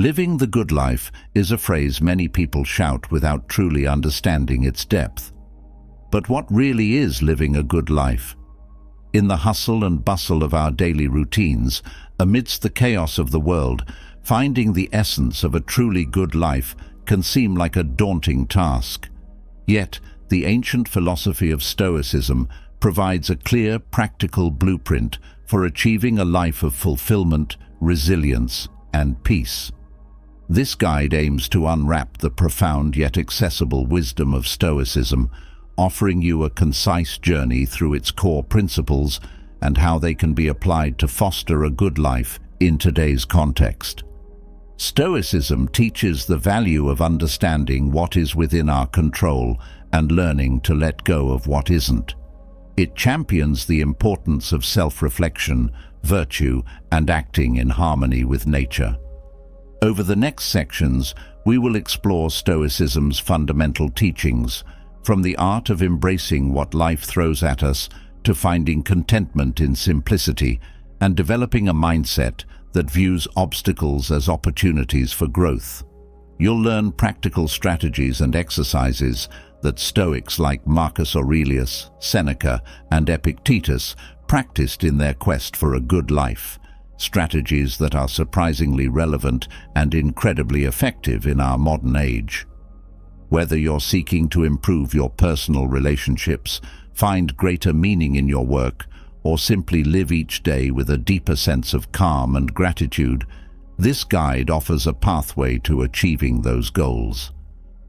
Living the good life is a phrase many people shout without truly understanding its depth. But what really is living a good life? In the hustle and bustle of our daily routines, amidst the chaos of the world, finding the essence of a truly good life can seem like a daunting task. Yet, the ancient philosophy of Stoicism provides a clear, practical blueprint for achieving a life of fulfillment, resilience, and peace. This guide aims to unwrap the profound yet accessible wisdom of Stoicism, offering you a concise journey through its core principles and how they can be applied to foster a good life in today's context. Stoicism teaches the value of understanding what is within our control and learning to let go of what isn't. It champions the importance of self-reflection, virtue, and acting in harmony with nature. Over the next sections, we will explore Stoicism's fundamental teachings, from the art of embracing what life throws at us to finding contentment in simplicity and developing a mindset that views obstacles as opportunities for growth. You'll learn practical strategies and exercises that Stoics like Marcus Aurelius, Seneca, and Epictetus practiced in their quest for a good life, strategies that are surprisingly relevant and incredibly effective in our modern age. Whether you're seeking to improve your personal relationships, find greater meaning in your work, or simply live each day with a deeper sense of calm and gratitude, this guide offers a pathway to achieving those goals.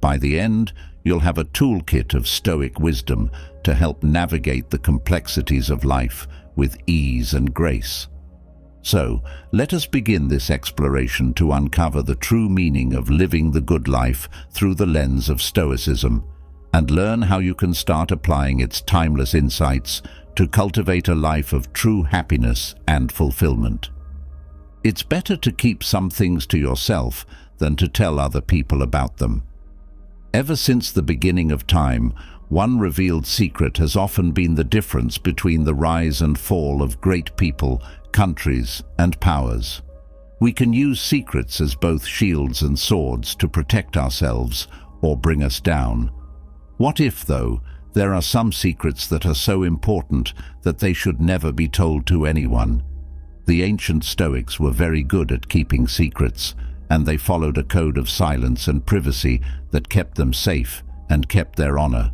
By the end, you'll have a toolkit of Stoic wisdom to help navigate the complexities of life with ease and grace. So, let us begin this exploration to uncover the true meaning of living the good life through the lens of Stoicism, and learn how you can start applying its timeless insights to cultivate a life of true happiness and fulfillment. It's better to keep some things to yourself than to tell other people about them. Ever since the beginning of time, one revealed secret has often been the difference between the rise and fall of great people, countries, and powers. We can use secrets as both shields and swords to protect ourselves or bring us down. What if, though, there are some secrets that are so important that they should never be told to anyone? The ancient Stoics were very good at keeping secrets, and they followed a code of silence and privacy that kept them safe and kept their honor.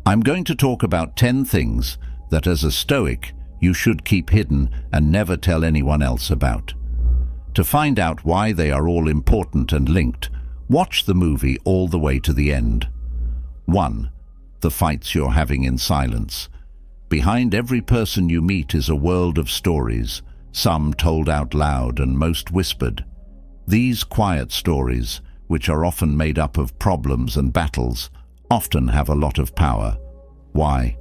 I'm going to talk about 10 things that, as a Stoic, you should keep hidden and never tell anyone else about. To find out why they are all important and linked, watch the movie all the way to the end. 1. The fights you're having in silence. Behind every person you meet is a world of stories, some told out loud and most whispered. These quiet stories, which are often made up of problems and battles, often have a lot of power. Why?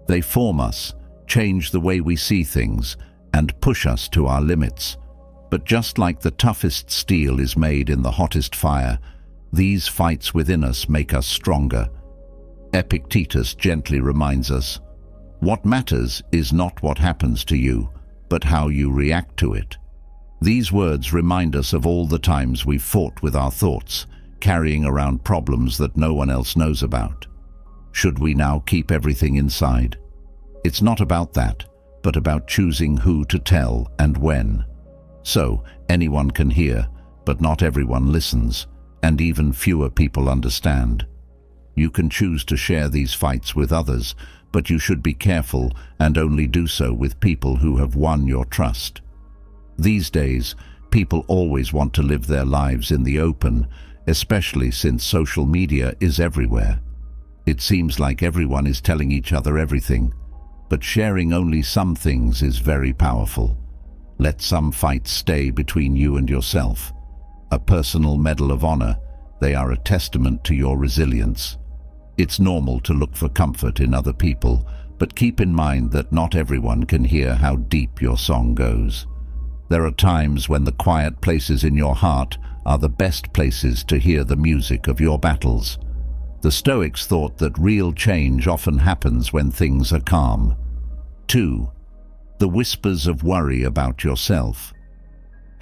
They form us, change the way we see things, and push us to our limits. But just like the toughest steel is made in the hottest fire, these fights within us make us stronger. Epictetus gently reminds us, "What matters is not what happens to you, but how you react to it." These words remind us of all the times we've fought with our thoughts, carrying around problems that no one else knows about. Should we now keep everything inside? It's not about that, but about choosing who to tell and when. So, anyone can hear, but not everyone listens, and even fewer people understand. You can choose to share these fights with others, but you should be careful and only do so with people who have won your trust. These days, people always want to live their lives in the open, especially since social media is everywhere. It seems like everyone is telling each other everything, but sharing only some things is very powerful. Let some fights stay between you and yourself. A personal medal of honor, they are a testament to your resilience. It's normal to look for comfort in other people, but keep in mind that not everyone can hear how deep your song goes. There are times when the quiet places in your heart are the best places to hear the music of your battles. The Stoics thought that real change often happens when things are calm. 2. The whispers of worry about yourself.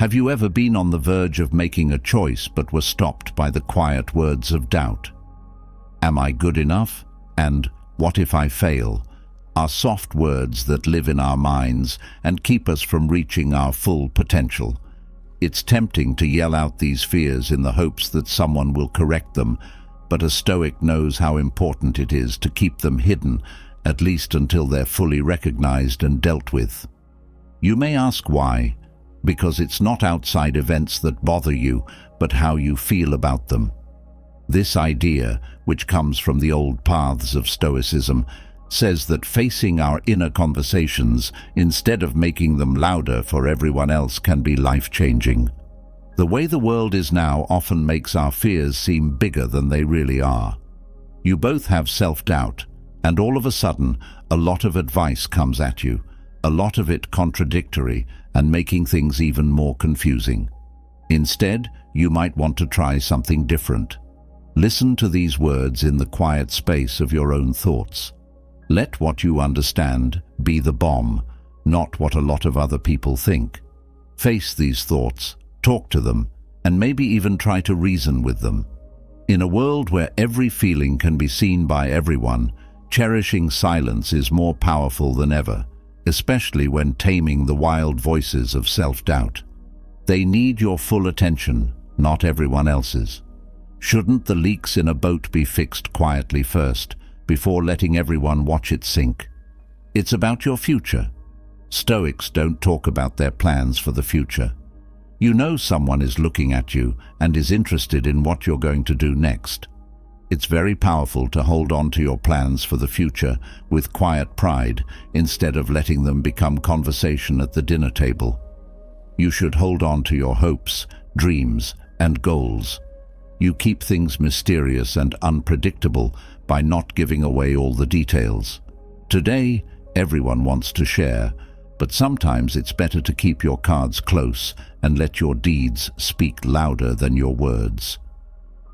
Have you ever been on the verge of making a choice but were stopped by the quiet words of doubt? Am I good enough? And what if I fail? Are soft words that live in our minds and keep us from reaching our full potential. It's tempting to yell out these fears in the hopes that someone will correct them, but a Stoic knows how important it is to keep them hidden, at least until they're fully recognized and dealt with. You may ask why. Because it's not outside events that bother you, but how you feel about them. This idea, which comes from the old paths of Stoicism, says that facing our inner conversations instead of making them louder for everyone else can be life-changing. The way the world is now often makes our fears seem bigger than they really are. You both have self-doubt, and all of a sudden, a lot of advice comes at you, a lot of it contradictory and making things even more confusing. Instead, you might want to try something different. Listen to these words in the quiet space of your own thoughts. Let what you understand be the bomb, not what a lot of other people think. Face these thoughts, talk to them, and maybe even try to reason with them. In a world where every feeling can be seen by everyone, cherishing silence is more powerful than ever, especially when taming the wild voices of self-doubt. They need your full attention, not everyone else's. Shouldn't the leaks in a boat be fixed quietly first, before letting everyone watch it sink? It's about your future. Stoics don't talk about their plans for the future. You know someone is looking at you and is interested in what you're going to do next. It's very powerful to hold on to your plans for the future with quiet pride instead of letting them become conversation at the dinner table. You should hold on to your hopes, dreams, and goals. You keep things mysterious and unpredictable by not giving away all the details. Today, everyone wants to share, but sometimes it's better to keep your cards close and let your deeds speak louder than your words.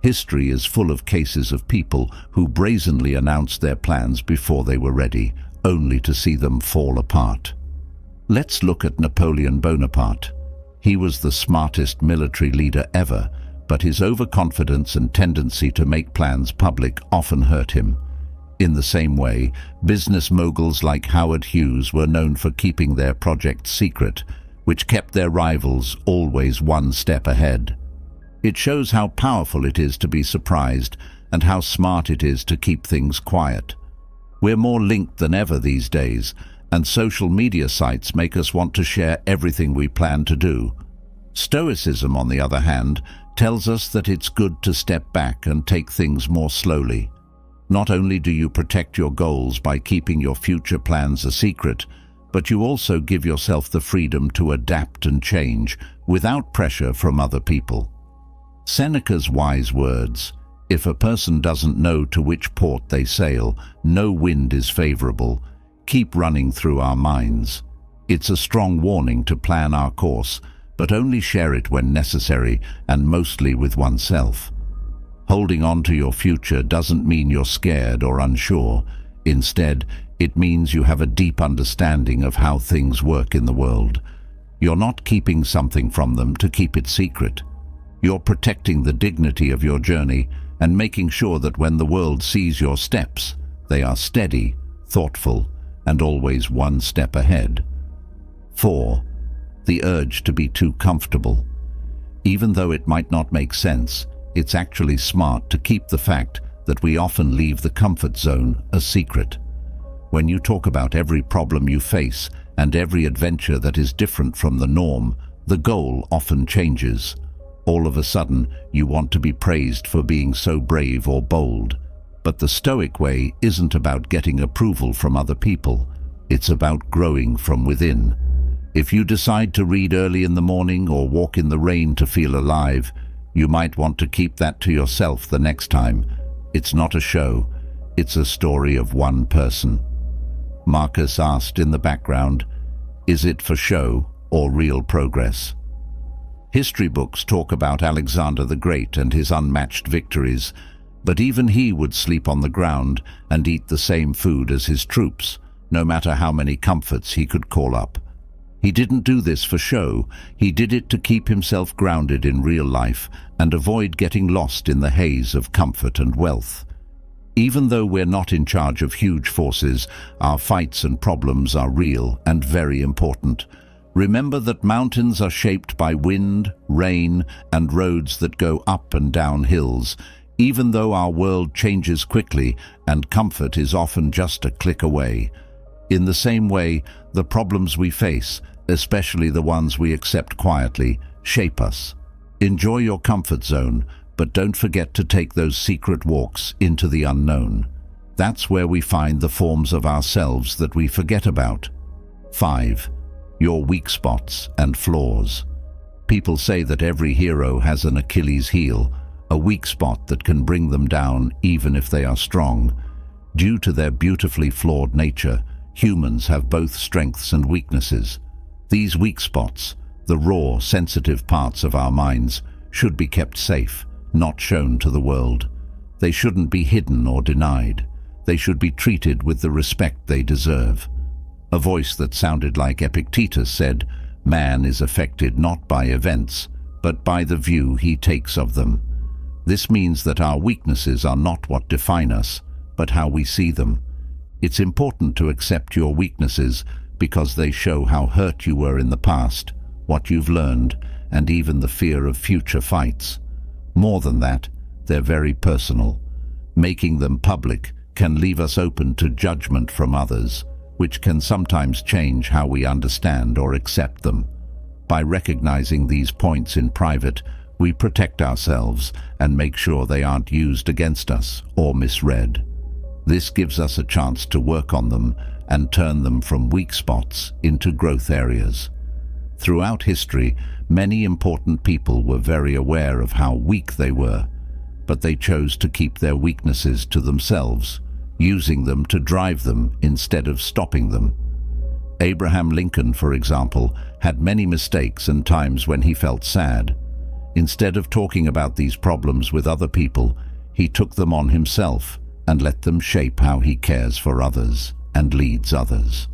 History is full of cases of people who brazenly announced their plans before they were ready, only to see them fall apart. Let's look at Napoleon Bonaparte. He was the smartest military leader ever, but his overconfidence and tendency to make plans public often hurt him. In the same way, business moguls like Howard Hughes were known for keeping their projects secret, which kept their rivals always one step ahead. It shows how powerful it is to be surprised and how smart it is to keep things quiet. We're more linked than ever these days, and social media sites make us want to share everything we plan to do. Stoicism, on the other hand, tells us that it's good to step back and take things more slowly. Not only do you protect your goals by keeping your future plans a secret, but you also give yourself the freedom to adapt and change without pressure from other people. Seneca's wise words, "If a person doesn't know to which port they sail, no wind is favorable," keep running through our minds. It's a strong warning to plan our course, but only share it when necessary and mostly with oneself. Holding on to your future doesn't mean you're scared or unsure. Instead, it means you have a deep understanding of how things work in the world. You're not keeping something from them to keep it secret. You're protecting the dignity of your journey and making sure that when the world sees your steps, they are steady, thoughtful, and always one step ahead. 4. The urge to be too comfortable. Even though it might not make sense, it's actually smart to keep the fact that we often leave the comfort zone a secret. When you talk about every problem you face and every adventure that is different from the norm, the goal often changes. All of a sudden, you want to be praised for being so brave or bold. But the Stoic way isn't about getting approval from other people. It's about growing from within. If you decide to read early in the morning or walk in the rain to feel alive, you might want to keep that to yourself the next time. It's not a show. It's a story of one person. Marcus asked in the background, "Is it for show or real progress?" History books talk about Alexander the Great and his unmatched victories, but even he would sleep on the ground and eat the same food as his troops, no matter how many comforts he could call up. He didn't do this for show. He did it to keep himself grounded in real life and avoid getting lost in the haze of comfort and wealth. Even though we're not in charge of huge forces, our fights and problems are real and very important. Remember that mountains are shaped by wind, rain, and roads that go up and down hills. Even though our world changes quickly and comfort is often just a click away. In the same way, the problems we face, especially the ones we accept quietly, shape us. Enjoy your comfort zone, but don't forget to take those secret walks into the unknown. That's where we find the forms of ourselves that we forget about. 5. Your weak spots and flaws. People say that every hero has an Achilles heel, a weak spot that can bring them down even if they are strong. Due to their beautifully flawed nature, humans have both strengths and weaknesses. These weak spots, the raw, sensitive parts of our minds, should be kept safe, not shown to the world. They shouldn't be hidden or denied. They should be treated with the respect they deserve. A voice that sounded like Epictetus said, "Man is affected not by events, but by the view he takes of them." This means that our weaknesses are not what define us, but how we see them. It's important to accept your weaknesses because they show how hurt you were in the past, what you've learned, and even the fear of future fights. More than that, they're very personal. Making them public can leave us open to judgment from others, which can sometimes change how we understand or accept them. By recognizing these points in private, we protect ourselves and make sure they aren't used against us or misread. This gives us a chance to work on them and turn them from weak spots into growth areas. Throughout history, many important people were very aware of how weak they were, but they chose to keep their weaknesses to themselves, using them to drive them instead of stopping them. Abraham Lincoln, for example, had many mistakes and times when he felt sad. Instead of talking about these problems with other people, he took them on himself and let them shape how he cares for others and leads others.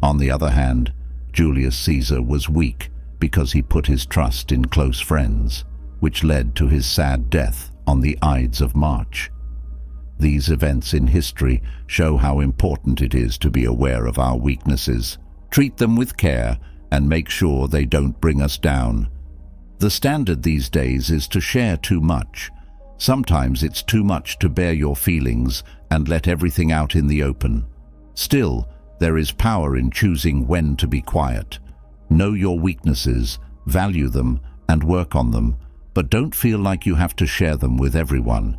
On the other hand, Julius Caesar was weak because he put his trust in close friends, which led to his sad death on the Ides of March. These events in history show how important it is to be aware of our weaknesses, treat them with care, and make sure they don't bring us down. The standard these days is to share too much. Sometimes it's too much to bear your feelings and let everything out in the open. Still, there is power in choosing when to be quiet. Know your weaknesses, value them, and work on them, but don't feel like you have to share them with everyone.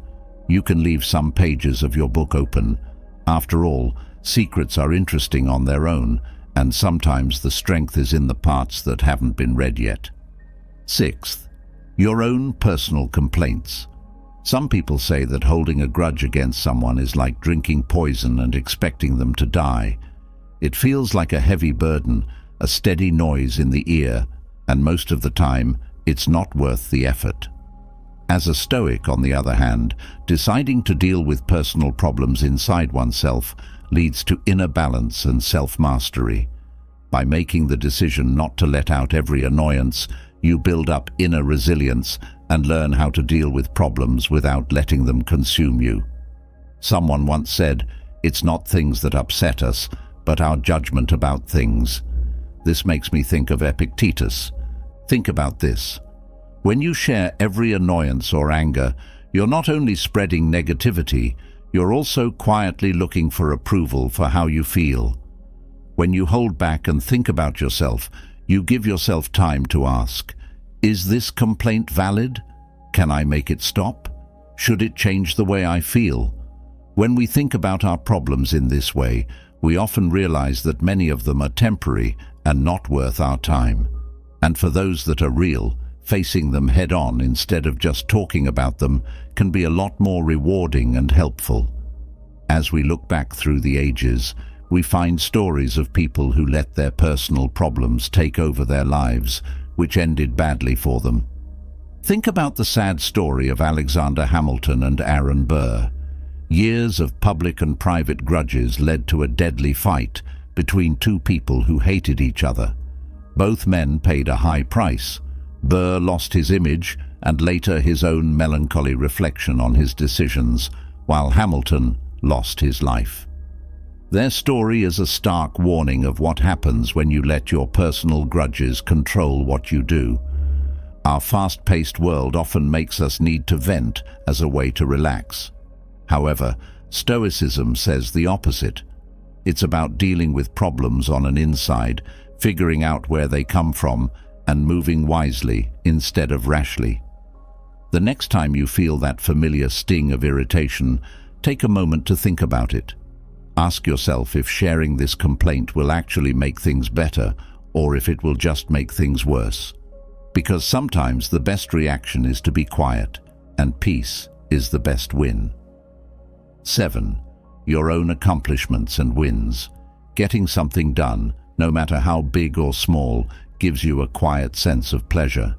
You can leave some pages of your book open. After all, secrets are interesting on their own, and sometimes the strength is in the parts that haven't been read yet. 6th, your own personal complaints. Some people say that holding a grudge against someone is like drinking poison and expecting them to die. It feels like a heavy burden, a steady noise in the ear, and most of the time, it's not worth the effort. As a Stoic, on the other hand, deciding to deal with personal problems inside oneself leads to inner balance and self-mastery. By making the decision not to let out every annoyance, you build up inner resilience and learn how to deal with problems without letting them consume you. Someone once said, "It's not things that upset us, but our judgment about things." This makes me think of Epictetus. Think about this. When you share every annoyance or anger, you're not only spreading negativity, you're also quietly looking for approval for how you feel. When you hold back and think about yourself, you give yourself time to ask, is this complaint valid? Can I make it stop? Should it change the way I feel? When we think about our problems in this way, we often realize that many of them are temporary and not worth our time. And for those that are real, facing them head-on instead of just talking about them can be a lot more rewarding and helpful. As we look back through the ages, we find stories of people who let their personal problems take over their lives, which ended badly for them. Think about the sad story of Alexander Hamilton and Aaron Burr. Years of public and private grudges led to a deadly fight between two people who hated each other. Both men paid a high price. Burr lost his image and later his own melancholy reflection on his decisions, while Hamilton lost his life. Their story is a stark warning of what happens when you let your personal grudges control what you do. Our fast-paced world often makes us need to vent as a way to relax. However, Stoicism says the opposite. It's about dealing with problems on an inside, figuring out where they come from, and moving wisely instead of rashly. The next time you feel that familiar sting of irritation, take a moment to think about it. Ask yourself if sharing this complaint will actually make things better or if it will just make things worse. Because sometimes the best reaction is to be quiet, and peace is the best win. 7. Your own accomplishments and wins. Getting something done, no matter how big or small, gives you a quiet sense of pleasure.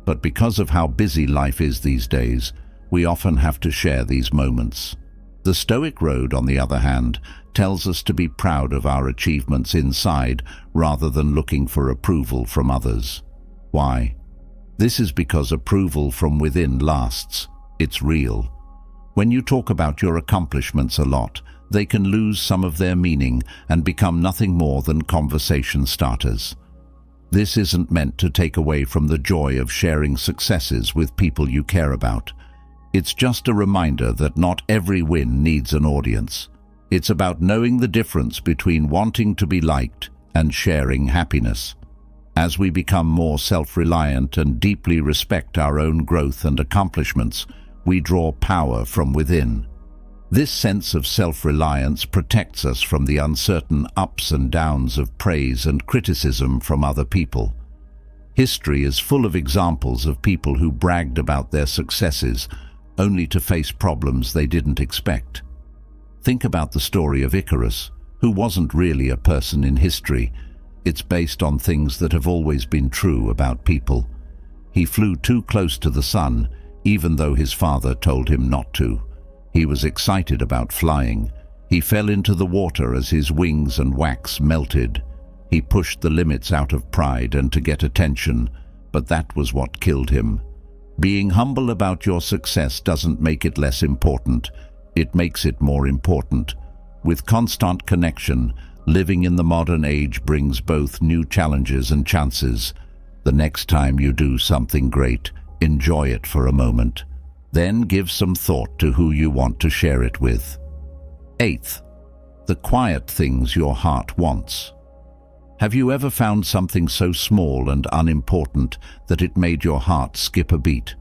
But because of how busy life is these days, we often have to share these moments. The Stoic road, on the other hand, tells us to be proud of our achievements inside rather than looking for approval from others. Why? This is because approval from within lasts. It's real. When you talk about your accomplishments a lot, they can lose some of their meaning and become nothing more than conversation starters. This isn't meant to take away from the joy of sharing successes with people you care about. It's just a reminder that not every win needs an audience. It's about knowing the difference between wanting to be liked and sharing happiness. As we become more self-reliant and deeply respect our own growth and accomplishments, we draw power from within. This sense of self-reliance protects us from the uncertain ups and downs of praise and criticism from other people. History is full of examples of people who bragged about their successes only to face problems they didn't expect. Think about the story of Icarus, who wasn't really a person in history. It's based on things that have always been true about people. He flew too close to the sun, even though his father told him not to. He was excited about flying. He fell into the water as his wings and wax melted. He pushed the limits out of pride and to get attention, but that was what killed him. Being humble about your success doesn't make it less important. It makes it more important. With constant connection, living in the modern age brings both new challenges and chances. The next time you do something great, enjoy it for a moment. Then give some thought to who you want to share it with. 8. The quiet things your heart wants. Have you ever found something so small and unimportant that it made your heart skip a beat?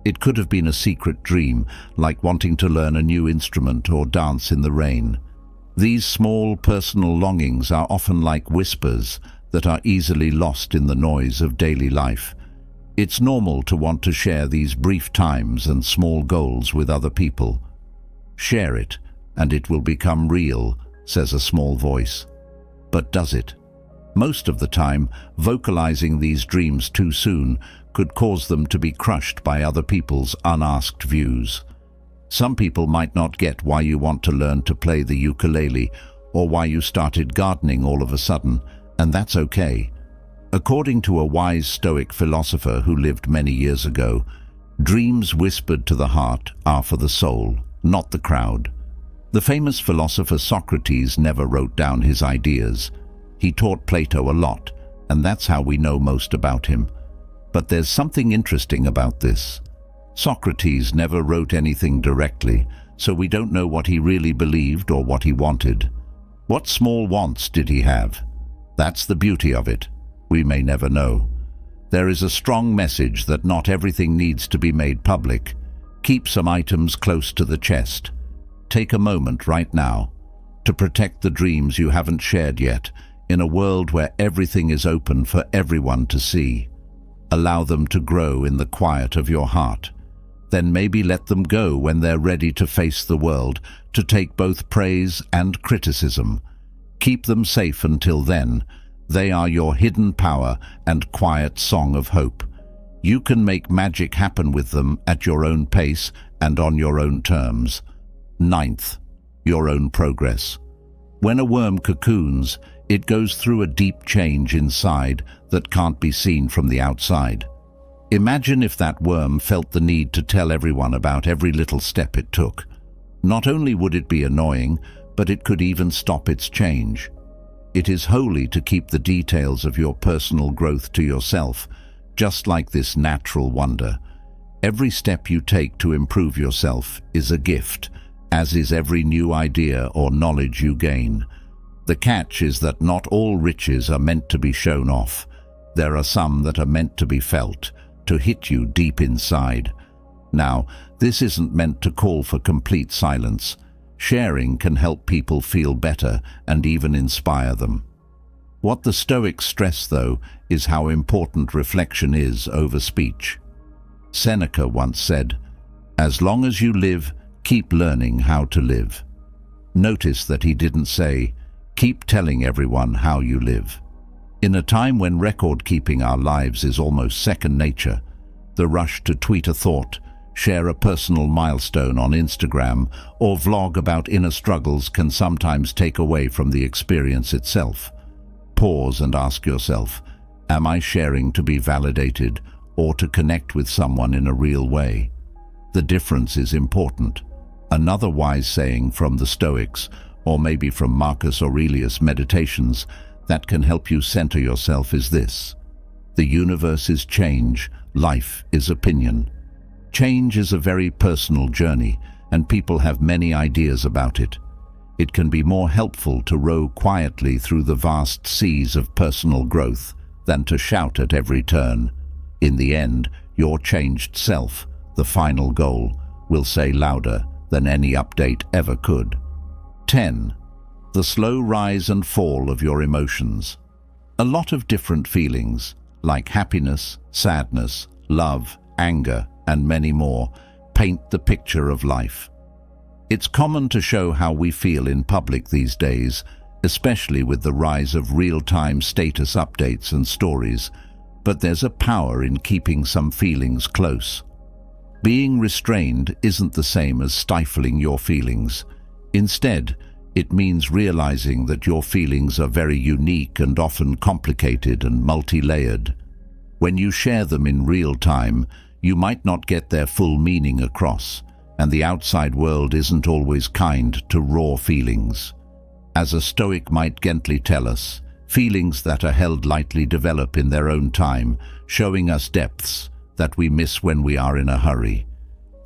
It could have been a secret dream, like wanting to learn a new instrument or dance in the rain. These small personal longings are often like whispers that are easily lost in the noise of daily life. It's normal to want to share these brief times and small goals with other people. Share it, and it will become real, says a small voice. But does it? Most of the time, vocalizing these dreams too soon could cause them to be crushed by other people's unasked views. Some people might not get why you want to learn to play the ukulele or why you started gardening all of a sudden, and that's okay. According to a wise Stoic philosopher who lived many years ago, dreams whispered to the heart are for the soul, not the crowd. The famous philosopher Socrates never wrote down his ideas. He taught Plato a lot, and that's how we know most about him. But there's something interesting about this. Socrates never wrote anything directly, so we don't know what he really believed or what he wanted. What small wants did he have? That's the beauty of it. We may never know. There is a strong message that not everything needs to be made public. Keep some items close to the chest. Take a moment right now to protect the dreams you haven't shared yet in a world where everything is open for everyone to see. Allow them to grow in the quiet of your heart. Then maybe let them go when they're ready to face the world, to take both praise and criticism. Keep them safe until then. They are your hidden power and quiet song of hope. You can make magic happen with them at your own pace and on your own terms. 9th, your own progress. When a worm cocoons, It goes through a deep change inside that can't be seen from the outside. Imagine if that worm felt the need to tell everyone about every little step it took. Not only would it be annoying, but it could even stop its change. It is holy to keep the details of your personal growth to yourself, just like this natural wonder. Every step you take to improve yourself is a gift, as is every new idea or knowledge you gain. The catch is that not all riches are meant to be shown off. There are some that are meant to be felt, to hit you deep inside. Now, this isn't meant to call for complete silence. Sharing can help people feel better and even inspire them. What the Stoics stress, though, is how important reflection is over speech. Seneca once said, "As long as you live, keep learning how to live." Notice that he didn't say, "Keep telling everyone how you live." In a time when record-keeping our lives is almost second nature, the rush to tweet a thought, share a personal milestone on Instagram, or vlog about inner struggles can sometimes take away from the experience itself. Pause and ask yourself, am I sharing to be validated or to connect with someone in a real way? The difference is important. Another wise saying from the Stoics, or maybe from Marcus Aurelius' Meditations, that can help you center yourself is this: the universe is change, life is opinion. Change is a very personal journey, and people have many ideas about it. It can be more helpful to row quietly through the vast seas of personal growth than to shout at every turn. In the end, your changed self, the final goal, will say louder than any update ever could. 10. The slow rise and fall of your emotions. A lot of different feelings, like happiness, sadness, love, anger, and many more, paint the picture of life. It's common to show how we feel in public these days, especially with the rise of real-time status updates and stories, but there's a power in keeping some feelings close. Being restrained isn't the same as stifling your feelings. Instead, it means realizing that your feelings are very unique and often complicated and multi-layered. When you share them in real time, you might not get their full meaning across, and the outside world isn't always kind to raw feelings. As a Stoic might gently tell us, feelings that are held lightly develop in their own time, showing us depths that we miss when we are in a hurry.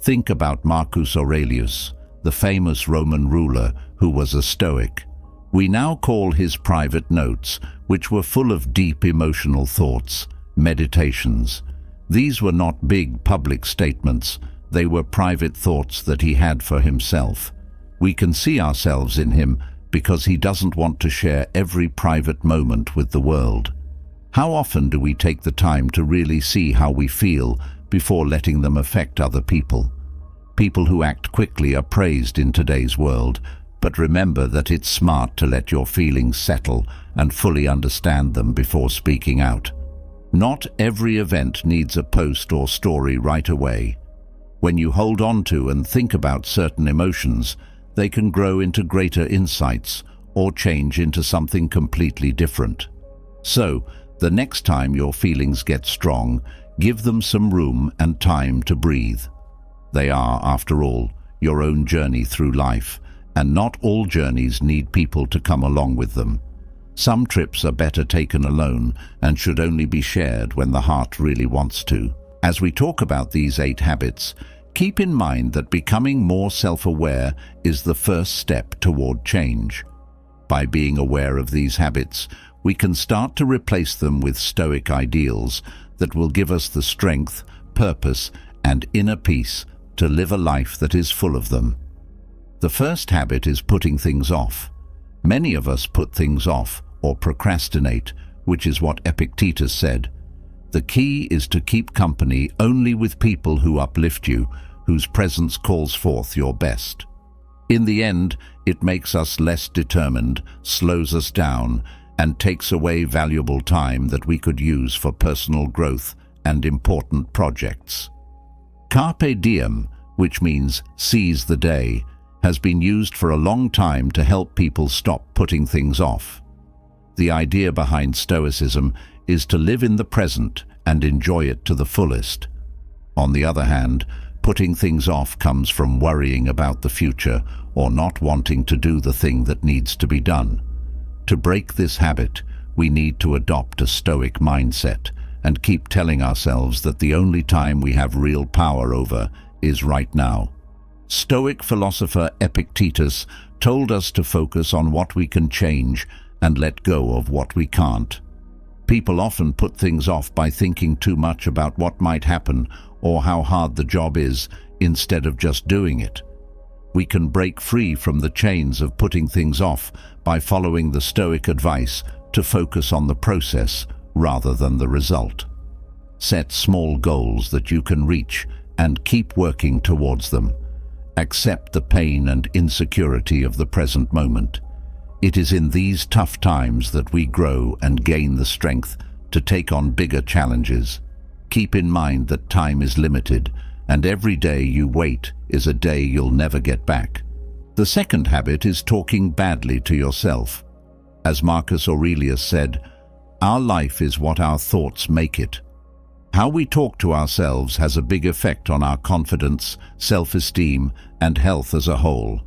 Think about Marcus Aurelius, the famous Roman ruler who was a Stoic. We now call his private notes, which were full of deep emotional thoughts, meditations. These were not big public statements, they were private thoughts that he had for himself. We can see ourselves in him because he doesn't want to share every private moment with the world. How often do we take the time to really see how we feel before letting them affect other people? People who act quickly are praised in today's world, but remember that it's smart to let your feelings settle and fully understand them before speaking out. Not every event needs a post or story right away. When you hold on to and think about certain emotions, they can grow into greater insights or change into something completely different. So, the next time your feelings get strong, give them some room and time to breathe. They are, after all, your own journey through life, and not all journeys need people to come along with them. Some trips are better taken alone and should only be shared when the heart really wants to. As we talk about these 8 habits, keep in mind that becoming more self-aware is the first step toward change. By being aware of these habits, we can start to replace them with Stoic ideals that will give us the strength, purpose, and inner peace to live a life that is full of them. The first habit is putting things off. Many of us put things off or procrastinate, which is what Epictetus said. The key is to keep company only with people who uplift you, whose presence calls forth your best. In the end, it makes us less determined, slows us down, and takes away valuable time that we could use for personal growth and important projects. Carpe diem, which means seize the day, has been used for a long time to help people stop putting things off. The idea behind Stoicism is to live in the present and enjoy it to the fullest. On the other hand, putting things off comes from worrying about the future or not wanting to do the thing that needs to be done. To break this habit, we need to adopt a Stoic mindset and keep telling ourselves that the only time we have real power over is right now. Stoic philosopher Epictetus told us to focus on what we can change and let go of what we can't. People often put things off by thinking too much about what might happen or how hard the job is instead of just doing it. We can break free from the chains of putting things off by following the Stoic advice to focus on the process rather than the result. Set small goals that you can reach and keep working towards them. Accept the pain and insecurity of the present moment. It is in these tough times that we grow and gain the strength to take on bigger challenges. Keep in mind that time is limited, and every day you wait is a day you'll never get back. The second habit is talking badly to yourself. As Marcus Aurelius said, "Our life is what our thoughts make it." How we talk to ourselves has a big effect on our confidence, self-esteem, and health as a whole.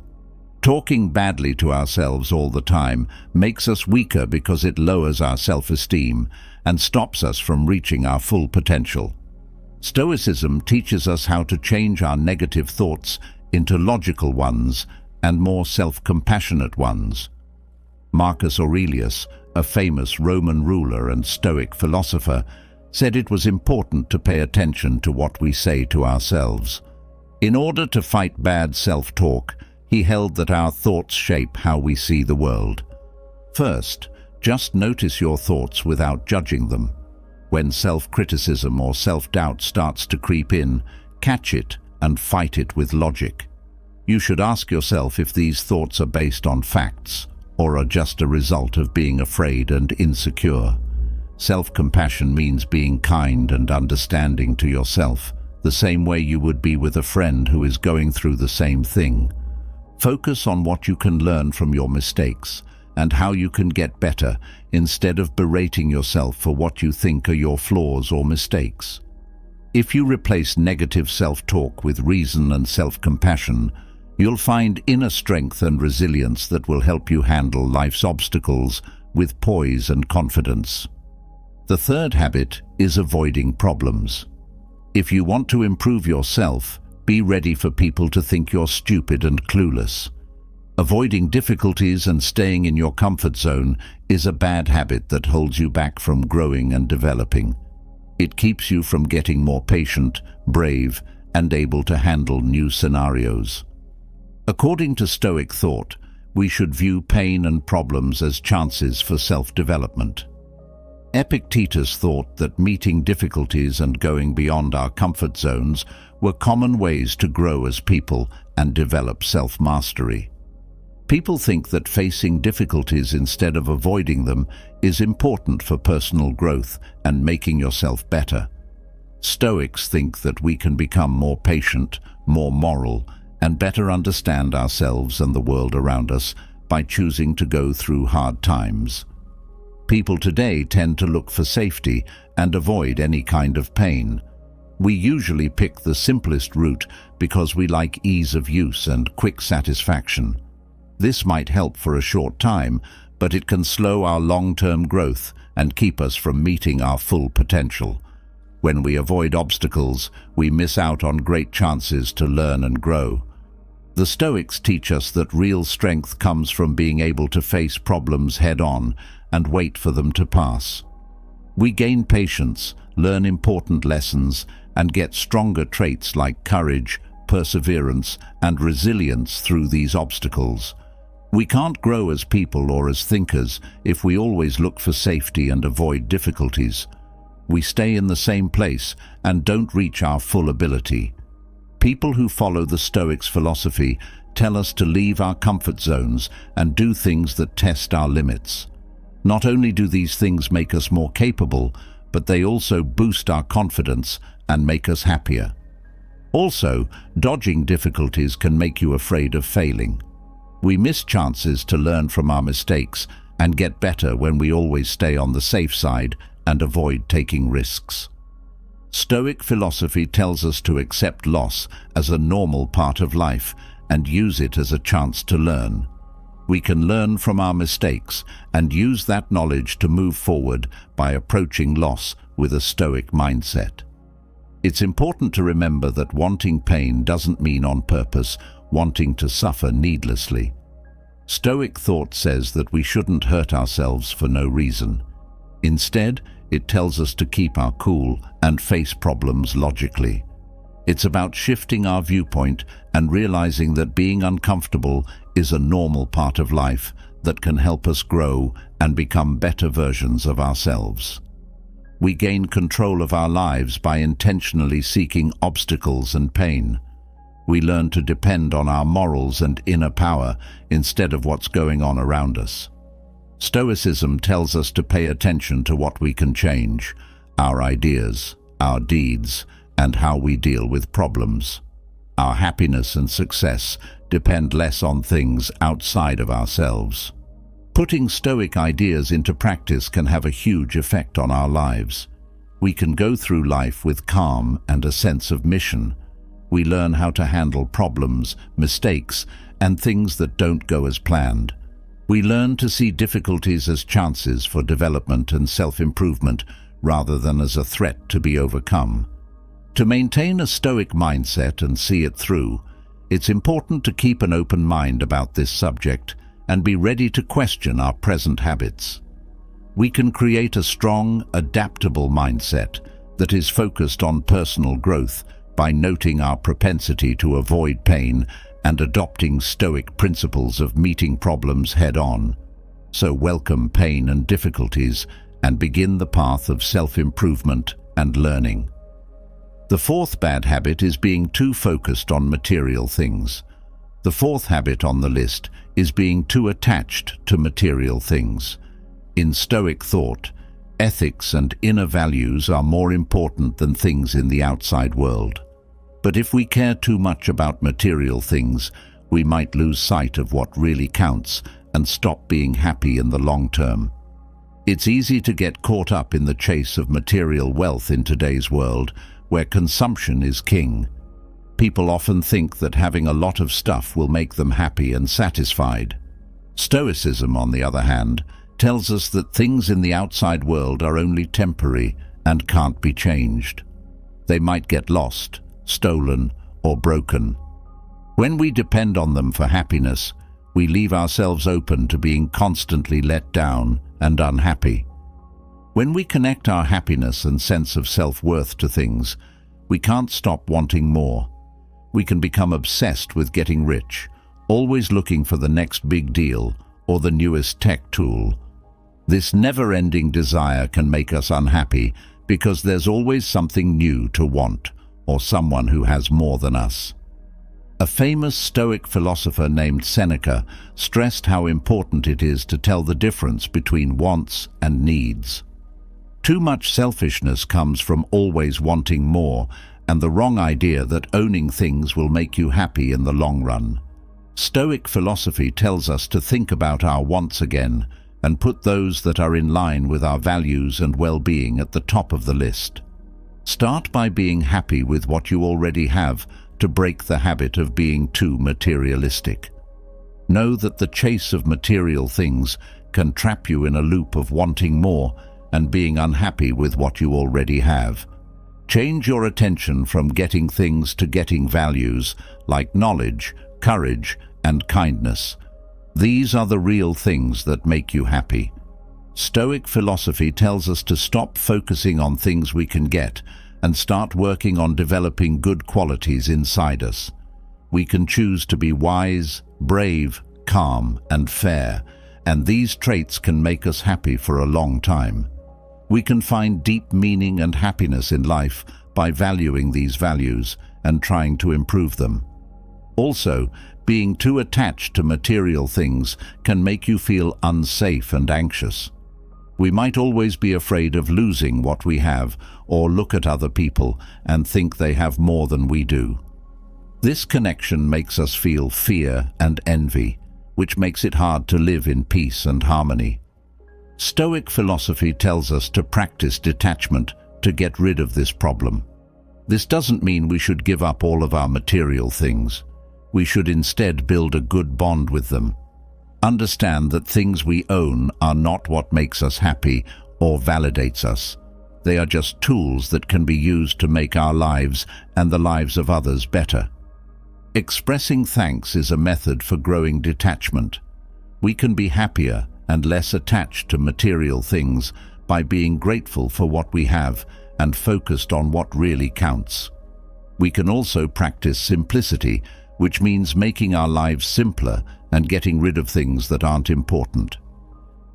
Talking badly to ourselves all the time makes us weaker because it lowers our self-esteem and stops us from reaching our full potential. Stoicism teaches us how to change our negative thoughts into logical ones and more self-compassionate ones. Marcus Aurelius, a famous Roman ruler and Stoic philosopher, said it was important to pay attention to what we say to ourselves. In order to fight bad self-talk, he held that our thoughts shape how we see the world. First, just notice your thoughts without judging them. When self-criticism or self-doubt starts to creep in, catch it and fight it with logic. You should ask yourself if these thoughts are based on facts or are just a result of being afraid and insecure. Self-compassion means being kind and understanding to yourself, the same way you would be with a friend who is going through the same thing. Focus on what you can learn from your mistakes and how you can get better instead of berating yourself for what you think are your flaws or mistakes. If you replace negative self-talk with reason and self-compassion, you'll find inner strength and resilience that will help you handle life's obstacles with poise and confidence. The third habit is avoiding problems. If you want to improve yourself, be ready for people to think you're stupid and clueless. Avoiding difficulties and staying in your comfort zone is a bad habit that holds you back from growing and developing. It keeps you from getting more patient, brave, and able to handle new scenarios. According to Stoic thought, we should view pain and problems as chances for self-development. Epictetus thought that meeting difficulties and going beyond our comfort zones were common ways to grow as people and develop self-mastery. People think that facing difficulties instead of avoiding them is important for personal growth and making yourself better. Stoics think that we can become more patient, more moral, and better understand ourselves and the world around us by choosing to go through hard times. People today tend to look for safety and avoid any kind of pain. We usually pick the simplest route because we like ease of use and quick satisfaction. This might help for a short time, but it can slow our long-term growth and keep us from meeting our full potential. When we avoid obstacles, we miss out on great chances to learn and grow. The Stoics teach us that real strength comes from being able to face problems head-on and wait for them to pass. We gain patience, learn important lessons, and get stronger traits like courage, perseverance, and resilience through these obstacles. We can't grow as people or as thinkers if we always look for safety and avoid difficulties. We stay in the same place and don't reach our full ability. People who follow the Stoics' philosophy tell us to leave our comfort zones and do things that test our limits. Not only do these things make us more capable, but they also boost our confidence and make us happier. Also, dodging difficulties can make you afraid of failing. We miss chances to learn from our mistakes and get better when we always stay on the safe side and avoid taking risks. Stoic philosophy tells us to accept loss as a normal part of life and use it as a chance to learn. We can learn from our mistakes and use that knowledge to move forward by approaching loss with a Stoic mindset. It's important to remember that wanting pain doesn't mean on purpose wanting to suffer needlessly. Stoic thought says that we shouldn't hurt ourselves for no reason. Instead, it tells us to keep our cool and face problems logically. It's about shifting our viewpoint and realizing that being uncomfortable is a normal part of life that can help us grow and become better versions of ourselves. We gain control of our lives by intentionally seeking obstacles and pain. We learn to depend on our morals and inner power instead of what's going on around us. Stoicism tells us to pay attention to what we can change, our ideas, our deeds, and how we deal with problems. Our happiness and success depend less on things outside of ourselves. Putting Stoic ideas into practice can have a huge effect on our lives. We can go through life with calm and a sense of mission. We learn how to handle problems, mistakes, and things that don't go as planned. We learn to see difficulties as chances for development and self-improvement rather than as a threat to be overcome. To maintain a Stoic mindset and see it through, it's important to keep an open mind about this subject and be ready to question our present habits. We can create a strong, adaptable mindset that is focused on personal growth by noting our propensity to avoid pain and adopting Stoic principles of meeting problems head-on. So welcome pain and difficulties and begin the path of self-improvement and learning. The fourth bad habit is being too focused on material things. The fourth habit on the list is being too attached to material things. In Stoic thought, ethics and inner values are more important than things in the outside world. But if we care too much about material things, we might lose sight of what really counts and stop being happy in the long term. It's easy to get caught up in the chase of material wealth in today's world, where consumption is king. People often think that having a lot of stuff will make them happy and satisfied. Stoicism, on the other hand, tells us that things in the outside world are only temporary and can't be changed. They might get lost, stolen, or broken. When we depend on them for happiness, we leave ourselves open to being constantly let down and unhappy. When we connect our happiness and sense of self-worth to things, we can't stop wanting more. We can become obsessed with getting rich, always looking for the next big deal or the newest tech tool. This never-ending desire can make us unhappy because there's always something new to want, or someone who has more than us. A famous Stoic philosopher named Seneca stressed how important it is to tell the difference between wants and needs. Too much selfishness comes from always wanting more, and the wrong idea that owning things will make you happy in the long run. Stoic philosophy tells us to think about our wants again and put those that are in line with our values and well-being at the top of the list. Start by being happy with what you already have to break the habit of being too materialistic. Know that the chase of material things can trap you in a loop of wanting more and being unhappy with what you already have. Change your attention from getting things to getting values like knowledge, courage, and kindness. These are the real things that make you happy. Stoic philosophy tells us to stop focusing on things we can get and start working on developing good qualities inside us. We can choose to be wise, brave, calm, and fair, and these traits can make us happy for a long time. We can find deep meaning and happiness in life by valuing these values and trying to improve them. Also, being too attached to material things can make you feel unsafe and anxious. We might always be afraid of losing what we have or look at other people and think they have more than we do. This connection makes us feel fear and envy, which makes it hard to live in peace and harmony. Stoic philosophy tells us to practice detachment to get rid of this problem. This doesn't mean we should give up all of our material things. We should instead build a good bond with them. Understand that things we own are not what makes us happy or validates us. They are just tools that can be used to make our lives and the lives of others better. Expressing thanks is a method for growing detachment. We can be happier and less attached to material things by being grateful for what we have and focused on what really counts. We can also practice simplicity, which means making our lives simpler and getting rid of things that aren't important.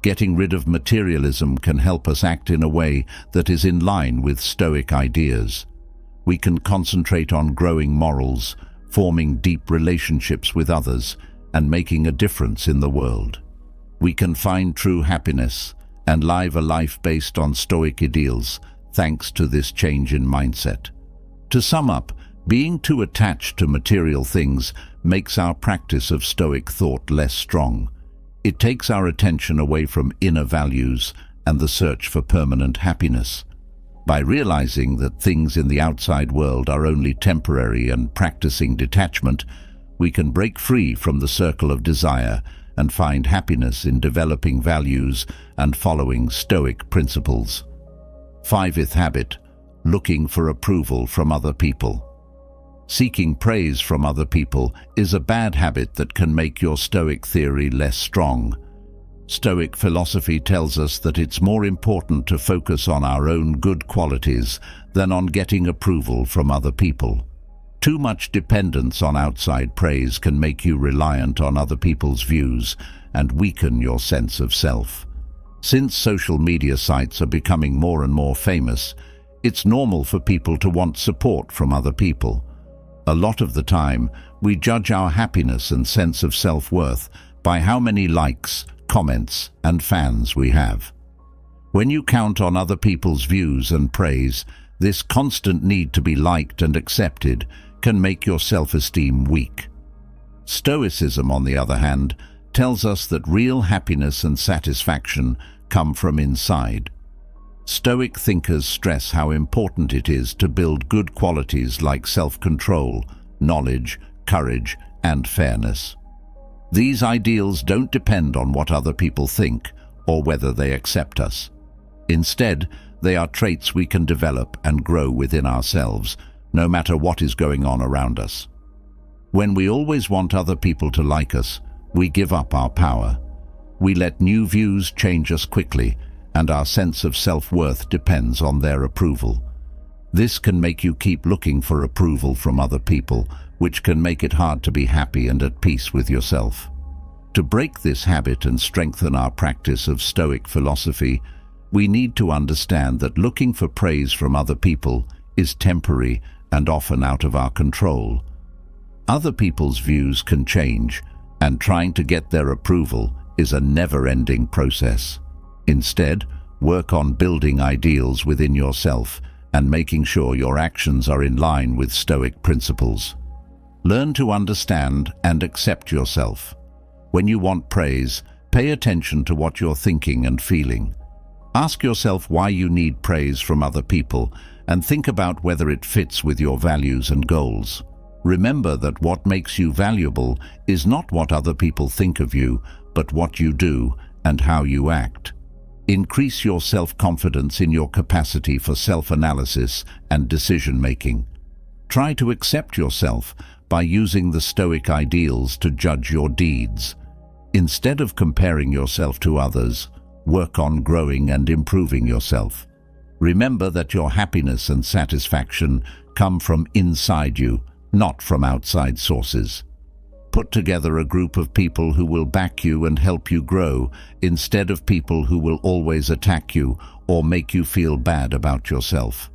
Getting rid of materialism can help us act in a way that is in line with Stoic ideas. We can concentrate on growing morals, forming deep relationships with others, and making a difference in the world. We can find true happiness and live a life based on Stoic ideals, thanks to this change in mindset. To sum up, being too attached to material things makes our practice of Stoic thought less strong. It takes our attention away from inner values and the search for permanent happiness. By realizing that things in the outside world are only temporary and practicing detachment, we can break free from the circle of desire and find happiness in developing values and following Stoic principles. 5th habit: looking for approval from other people. Seeking praise from other people is a bad habit that can make your Stoic theory less strong. Stoic philosophy tells us that it's more important to focus on our own good qualities than on getting approval from other people. Too much dependence on outside praise can make you reliant on other people's views and weaken your sense of self. Since social media sites are becoming more and more famous, it's normal for people to want support from other people. A lot of the time, we judge our happiness and sense of self-worth by how many likes, comments, and fans we have. When you count on other people's views and praise, this constant need to be liked and accepted can make your self-esteem weak. Stoicism, on the other hand, tells us that real happiness and satisfaction come from inside. Stoic thinkers stress how important it is to build good qualities like self-control, knowledge, courage, and fairness. These ideals don't depend on what other people think or whether they accept us. Instead, they are traits we can develop and grow within ourselves, no matter what is going on around us. When we always want other people to like us, we give up our power. We let new views change us quickly, and our sense of self-worth depends on their approval. This can make you keep looking for approval from other people, which can make it hard to be happy and at peace with yourself. To break this habit and strengthen our practice of Stoic philosophy, we need to understand that looking for praise from other people is temporary and often out of our control. Other people's views can change, and trying to get their approval is a never-ending process. Instead, work on building ideals within yourself and making sure your actions are in line with Stoic principles. Learn to understand and accept yourself. When you want praise, pay attention to what you're thinking and feeling. Ask yourself why you need praise from other people and think about whether it fits with your values and goals. Remember that what makes you valuable is not what other people think of you, but what you do and how you act. Increase your self-confidence in your capacity for self-analysis and decision-making. Try to accept yourself by using the Stoic ideals to judge your deeds. Instead of comparing yourself to others, work on growing and improving yourself. Remember that your happiness and satisfaction come from inside you, not from outside sources. Put together a group of people who will back you and help you grow, instead of people who will always attack you or make you feel bad about yourself.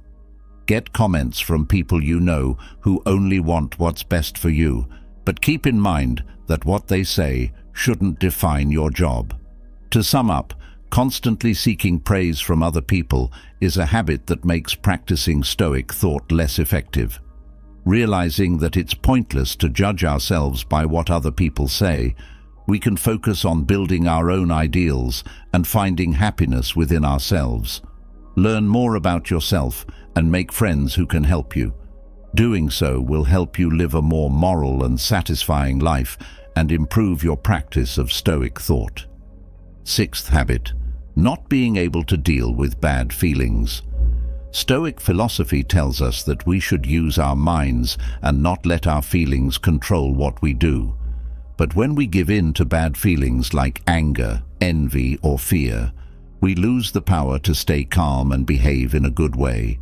Get comments from people you know who only want what's best for you, but keep in mind that what they say shouldn't define your job. To sum up, constantly seeking praise from other people is a habit that makes practicing Stoic thought less effective. Realizing that it's pointless to judge ourselves by what other people say, We can focus on building our own ideals and finding happiness within ourselves. Learn more about yourself and make friends who can help you. Doing so will help you live a more moral and satisfying life and improve your practice of Stoic thought. Sixth habit: not being able to deal with bad feelings. Stoic philosophy tells us that we should use our minds and not let our feelings control what we do. But when we give in to bad feelings like anger, envy, or fear, we lose the power to stay calm and behave in a good way.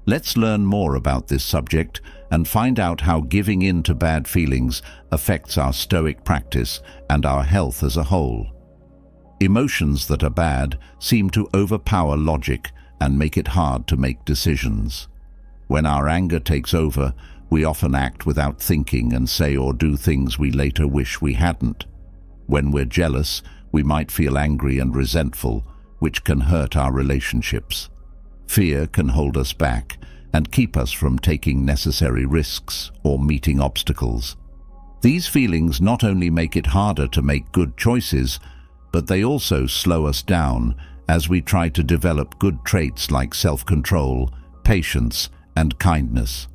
Let's learn more about this subject and find out how giving in to bad feelings affects our Stoic practice and our health as a whole. Emotions that are bad seem to overpower logic and make it hard to make decisions. When our anger takes over, we often act without thinking and say or do things we later wish we hadn't. When we're jealous, we might feel angry and resentful, which can hurt our relationships. Fear can hold us back and keep us from taking necessary risks or meeting obstacles. These feelings not only make it harder to make good choices, but they also slow us down as we try to develop good traits like self-control, patience, and kindness.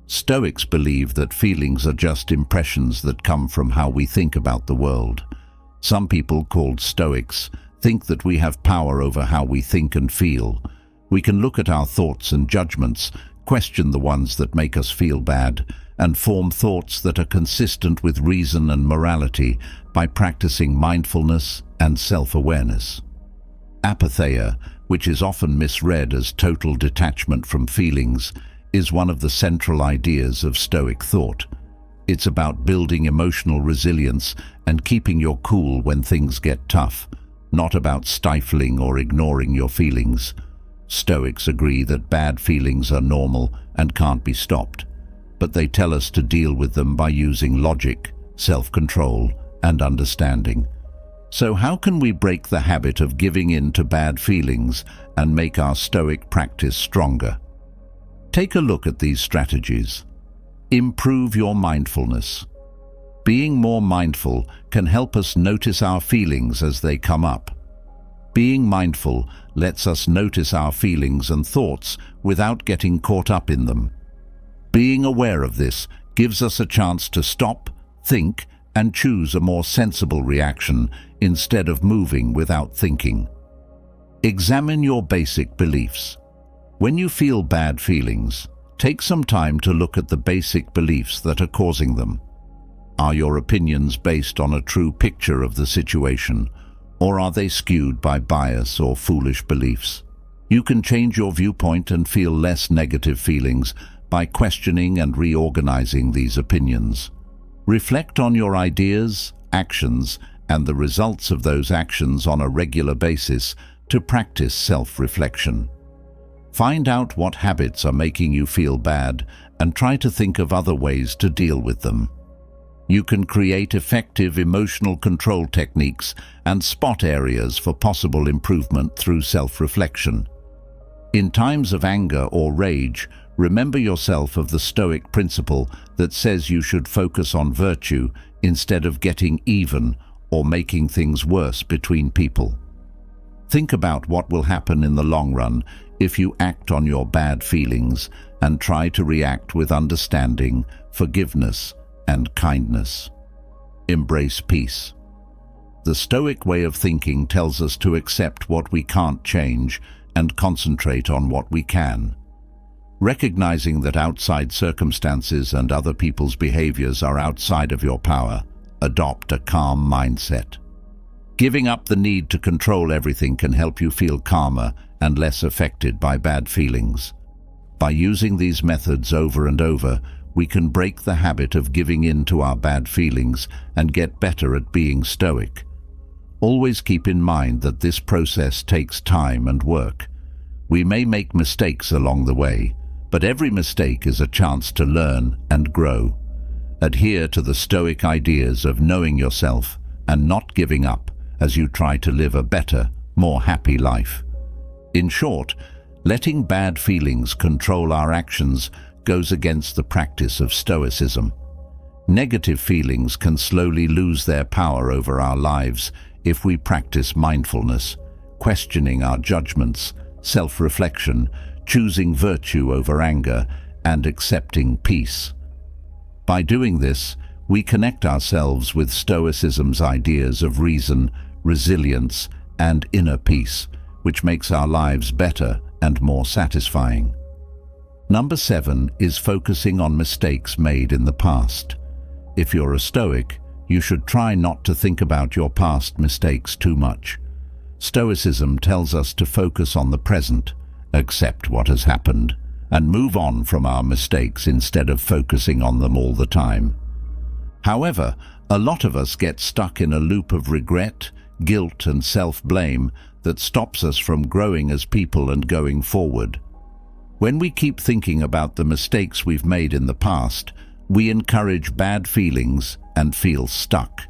Stoics believe that feelings are just impressions that come from how we think about the world. Some people, called Stoics, think that we have power over how we think and feel. We can look at our thoughts and judgments, question the ones that make us feel bad, and form thoughts that are consistent with reason and morality by practicing mindfulness and self-awareness. Apatheia, which is often misread as total detachment from feelings, is one of the central ideas of Stoic thought. It's about building emotional resilience and keeping your cool when things get tough, not about stifling or ignoring your feelings. Stoics agree that bad feelings are normal and can't be stopped, but they tell us to deal with them by using logic, self-control, and understanding. So how can we break the habit of giving in to bad feelings and make our Stoic practice stronger? Take a look at these strategies. Improve your mindfulness. Being more mindful can help us notice our feelings as they come up. Being mindful lets us notice our feelings and thoughts without getting caught up in them. Being aware of this gives us a chance to stop, think, and choose a more sensible reaction instead of moving without thinking. Examine your basic beliefs. When you feel bad feelings, take some time to look at the basic beliefs that are causing them. Are your opinions based on a true picture of the situation, or are they skewed by bias or foolish beliefs? You can change your viewpoint and feel less negative feelings by questioning and reorganizing these opinions. Reflect on your ideas, actions, and the results of those actions on a regular basis to practice self-reflection. Find out what habits are making you feel bad and try to think of other ways to deal with them. You can create effective emotional control techniques and spot areas for possible improvement through self-reflection. In times of anger or rage, remember yourself of the Stoic principle that says you should focus on virtue instead of getting even or making things worse between people. Think about what will happen in the long run if you act on your bad feelings and try to react with understanding, forgiveness, and kindness. Embrace peace. The Stoic way of thinking tells us to accept what we can't change and concentrate on what we can. Recognizing that outside circumstances and other people's behaviors are outside of your power, adopt a calm mindset. Giving up the need to control everything can help you feel calmer and less affected by bad feelings. By using these methods over and over, we can break the habit of giving in to our bad feelings and get better at being Stoic. Always keep in mind that this process takes time and work. We may make mistakes along the way, but every mistake is a chance to learn and grow. Adhere to the Stoic ideas of knowing yourself and not giving up as you try to live a better, more happy life. In short, letting bad feelings control our actions goes against the practice of Stoicism. Negative feelings can slowly lose their power over our lives if we practice mindfulness, questioning our judgments, self-reflection, choosing virtue over anger, and accepting peace. By doing this, we connect ourselves with Stoicism's ideas of reason, resilience, and inner peace, which makes our lives better and more satisfying. Number 7 is focusing on mistakes made in the past. If you're a Stoic, you should try not to think about your past mistakes too much. Stoicism tells us to focus on the present, accept what has happened, and move on from our mistakes instead of focusing on them all the time. However, a lot of us get stuck in a loop of regret, guilt, and self-blame that stops us from growing as people and going forward. When we keep thinking about the mistakes we've made in the past, we encourage bad feelings and feel stuck.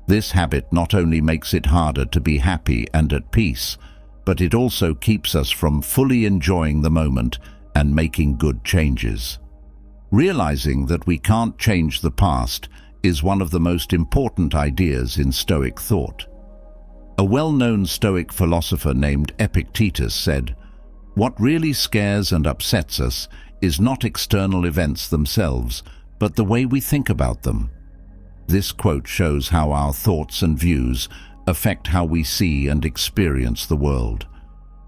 This habit not only makes it harder to be happy and at peace, but it also keeps us from fully enjoying the moment and making good changes. Realizing that we can't change the past is one of the most important ideas in Stoic thought. A well-known Stoic philosopher named Epictetus said, "What really scares and upsets us is not external events themselves, but the way we think about them." This quote shows how our thoughts and views affect how we see and experience the world.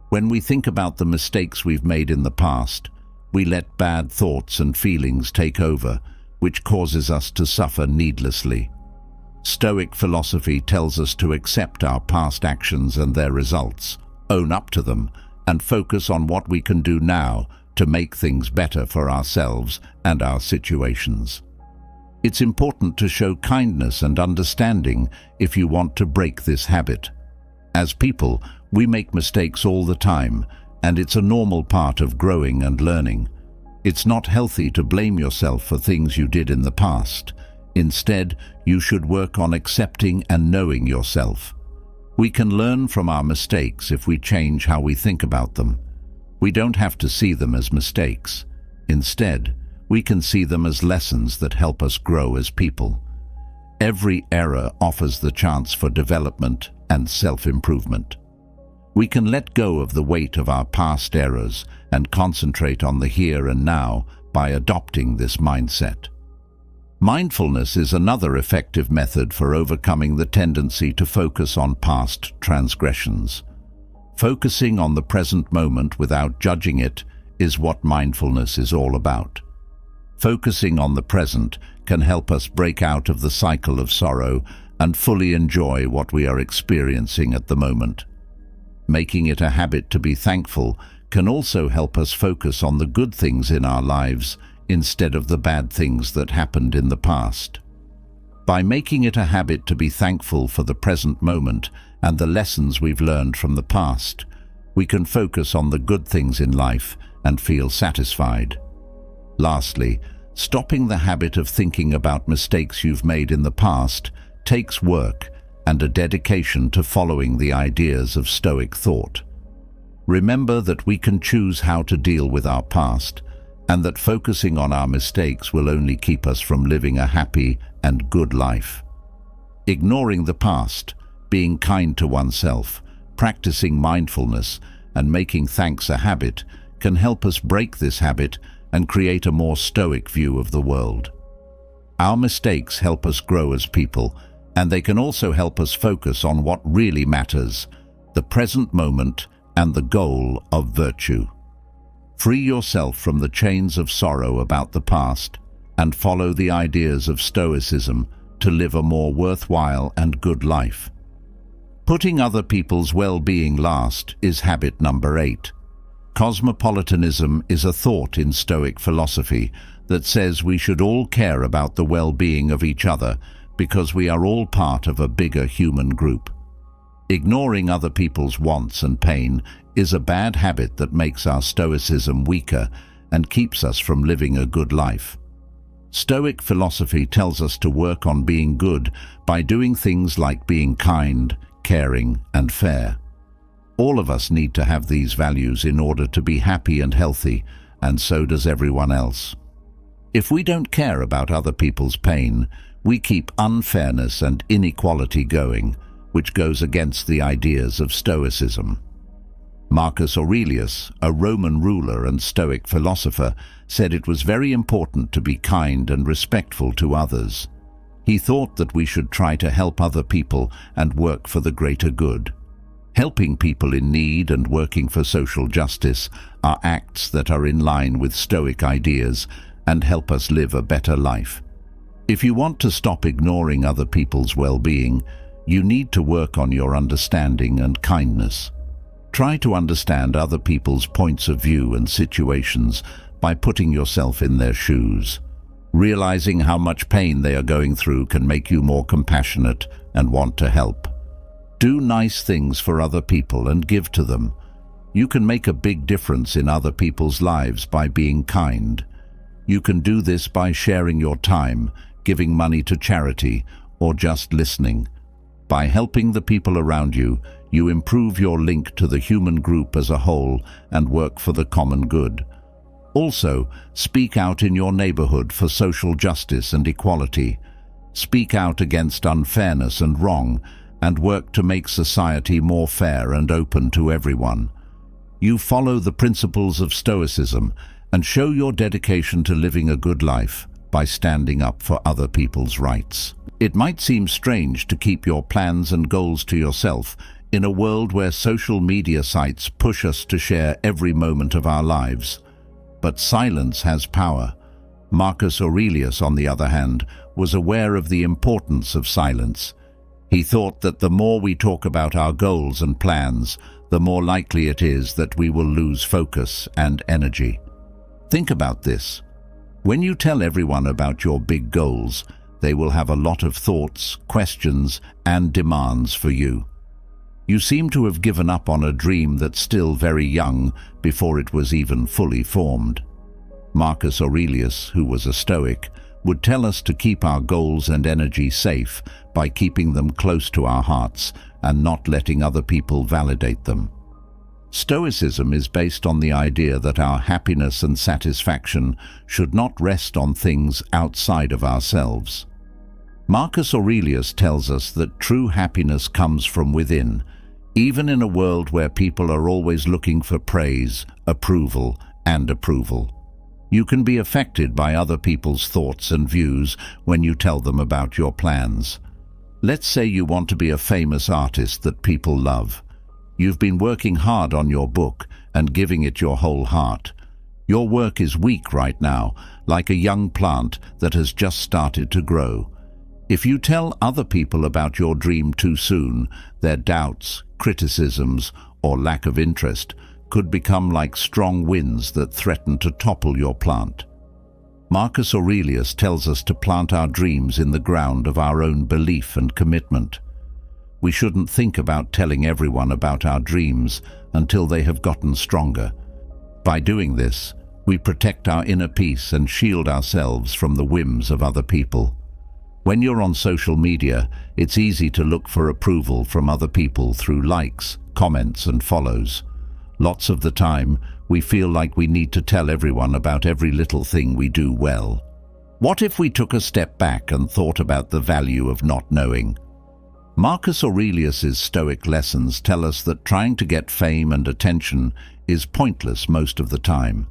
When we think about the mistakes we've made in the past, we let bad thoughts and feelings take over, which causes us to suffer needlessly. Stoic philosophy tells us to accept our past actions and their results, own up to them, and focus on what we can do now to make things better for ourselves and our situations. It's important to show kindness and understanding if you want to break this habit. As people, we make mistakes all the time, and it's a normal part of growing and learning. It's not healthy to blame yourself for things you did in the past. Instead, you should work on accepting and knowing yourself. We can learn from our mistakes if we change how we think about them. We don't have to see them as mistakes. Instead, we can see them as lessons that help us grow as people. Every error offers the chance for development and self-improvement. We can let go of the weight of our past errors and concentrate on the here and now by adopting this mindset. Mindfulness is another effective method for overcoming the tendency to focus on past transgressions. Focusing on the present moment without judging it is what mindfulness is all about. Focusing on the present can help us break out of the cycle of sorrow and fully enjoy what we are experiencing at the moment. Making it a habit to be thankful can also help us focus on the good things in our lives instead of the bad things that happened in the past. By making it a habit to be thankful for the present moment and the lessons we've learned from the past, we can focus on the good things in life and feel satisfied. Lastly, stopping the habit of thinking about mistakes you've made in the past takes work and a dedication to following the ideas of Stoic thought. Remember that we can choose how to deal with our past, and that focusing on our mistakes will only keep us from living a happy and good life. Ignoring the past, being kind to oneself, practicing mindfulness, and making thanks a habit can help us break this habit and create a more Stoic view of the world. Our mistakes help us grow as people, and they can also help us focus on what really matters, the present moment and the goal of virtue. Free yourself from the chains of sorrow about the past and follow the ideas of Stoicism to live a more worthwhile and good life. Putting other people's well-being last is habit number 8. Cosmopolitanism is a thought in Stoic philosophy that says we should all care about the well-being of each other because we are all part of a bigger human group. Ignoring other people's wants and pain is a bad habit that makes our Stoicism weaker and keeps us from living a good life. Stoic philosophy tells us to work on being good by doing things like being kind, caring, and fair. All of us need to have these values in order to be happy and healthy, and so does everyone else. If we don't care about other people's pain, we keep unfairness and inequality going, which goes against the ideas of Stoicism. Marcus Aurelius, a Roman ruler and Stoic philosopher, said it was very important to be kind and respectful to others. He thought that we should try to help other people and work for the greater good. Helping people in need and working for social justice are acts that are in line with Stoic ideas and help us live a better life. If you want to stop ignoring other people's well-being, you need to work on your understanding and kindness. Try to understand other people's points of view and situations by putting yourself in their shoes. Realizing how much pain they are going through can make you more compassionate and want to help. Do nice things for other people and give to them. You can make a big difference in other people's lives by being kind. You can do this by sharing your time, giving money to charity, or just listening. By helping the people around you, you improve your link to the human group as a whole and work for the common good. Also, speak out in your neighborhood for social justice and equality. Speak out against unfairness and wrong, and work to make society more fair and open to everyone. You follow the principles of Stoicism and show your dedication to living a good life by standing up for other people's rights. It might seem strange to keep your plans and goals to yourself in a world where social media sites push us to share every moment of our lives. But silence has power. Marcus Aurelius, on the other hand, was aware of the importance of silence. He thought that the more we talk about our goals and plans, the more likely it is that we will lose focus and energy. Think about this. When you tell everyone about your big goals, they will have a lot of thoughts, questions, and demands for you. You seem to have given up on a dream that's still very young before it was even fully formed. Marcus Aurelius, who was a Stoic, would tell us to keep our goals and energy safe by keeping them close to our hearts and not letting other people validate them. Stoicism is based on the idea that our happiness and satisfaction should not rest on things outside of ourselves. Marcus Aurelius tells us that true happiness comes from within, even in a world where people are always looking for praise, approval, and approval. You can be affected by other people's thoughts and views when you tell them about your plans. Let's say you want to be a famous artist that people love. You've been working hard on your book and giving it your whole heart. Your work is weak right now, like a young plant that has just started to grow. If you tell other people about your dream too soon, their doubts, criticisms, or lack of interest could become like strong winds that threaten to topple your plant. Marcus Aurelius tells us to plant our dreams in the ground of our own belief and commitment. We shouldn't think about telling everyone about our dreams until they have gotten stronger. By doing this, we protect our inner peace and shield ourselves from the whims of other people. When you're on social media, it's easy to look for approval from other people through likes, comments, and follows. Lots of the time, we feel like we need to tell everyone about every little thing we do well. What if we took a step back and thought about the value of not knowing? Marcus Aurelius's Stoic lessons tell us that trying to get fame and attention is pointless most of the time.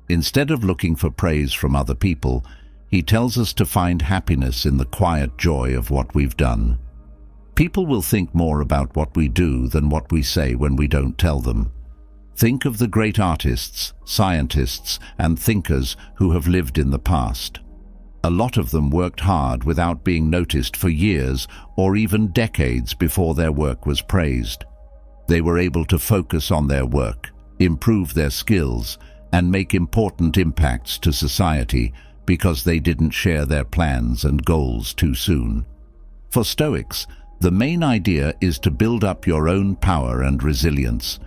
Instead of looking for praise from other people, he tells us to find happiness in the quiet joy of what we've done. People will think more about what we do than what we say when we don't tell them. Think of the great artists, scientists, and thinkers who have lived in the past. A lot of them worked hard without being noticed for years or even decades before their work was praised. They were able to focus on their work, improve their skills, and make important impacts to society because they didn't share their plans and goals too soon. For Stoics, the main idea is to build up your own power and resilience.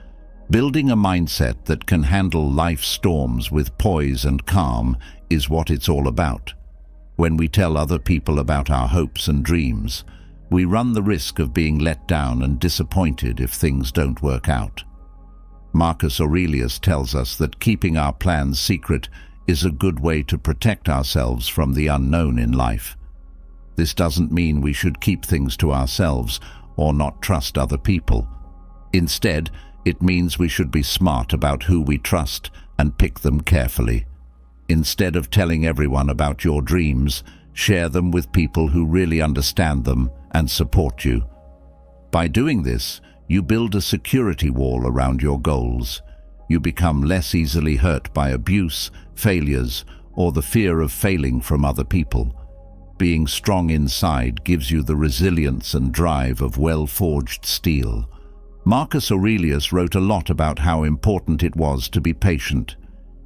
Building a mindset that can handle life's storms with poise and calm is what it's all about. When we tell other people about our hopes and dreams, we run the risk of being let down and disappointed if things don't work out. Marcus Aurelius tells us that keeping our plans secret is a good way to protect ourselves from the unknown in life. This doesn't mean we should keep things to ourselves or not trust other people. Instead, it means we should be smart about who we trust and pick them carefully. Instead of telling everyone about your dreams, share them with people who really understand them and support you. By doing this, you build a security wall around your goals. You become less easily hurt by abuse, failures, or the fear of failing from other people. Being strong inside gives you the resilience and drive of well-forged steel. Marcus Aurelius wrote a lot about how important it was to be patient.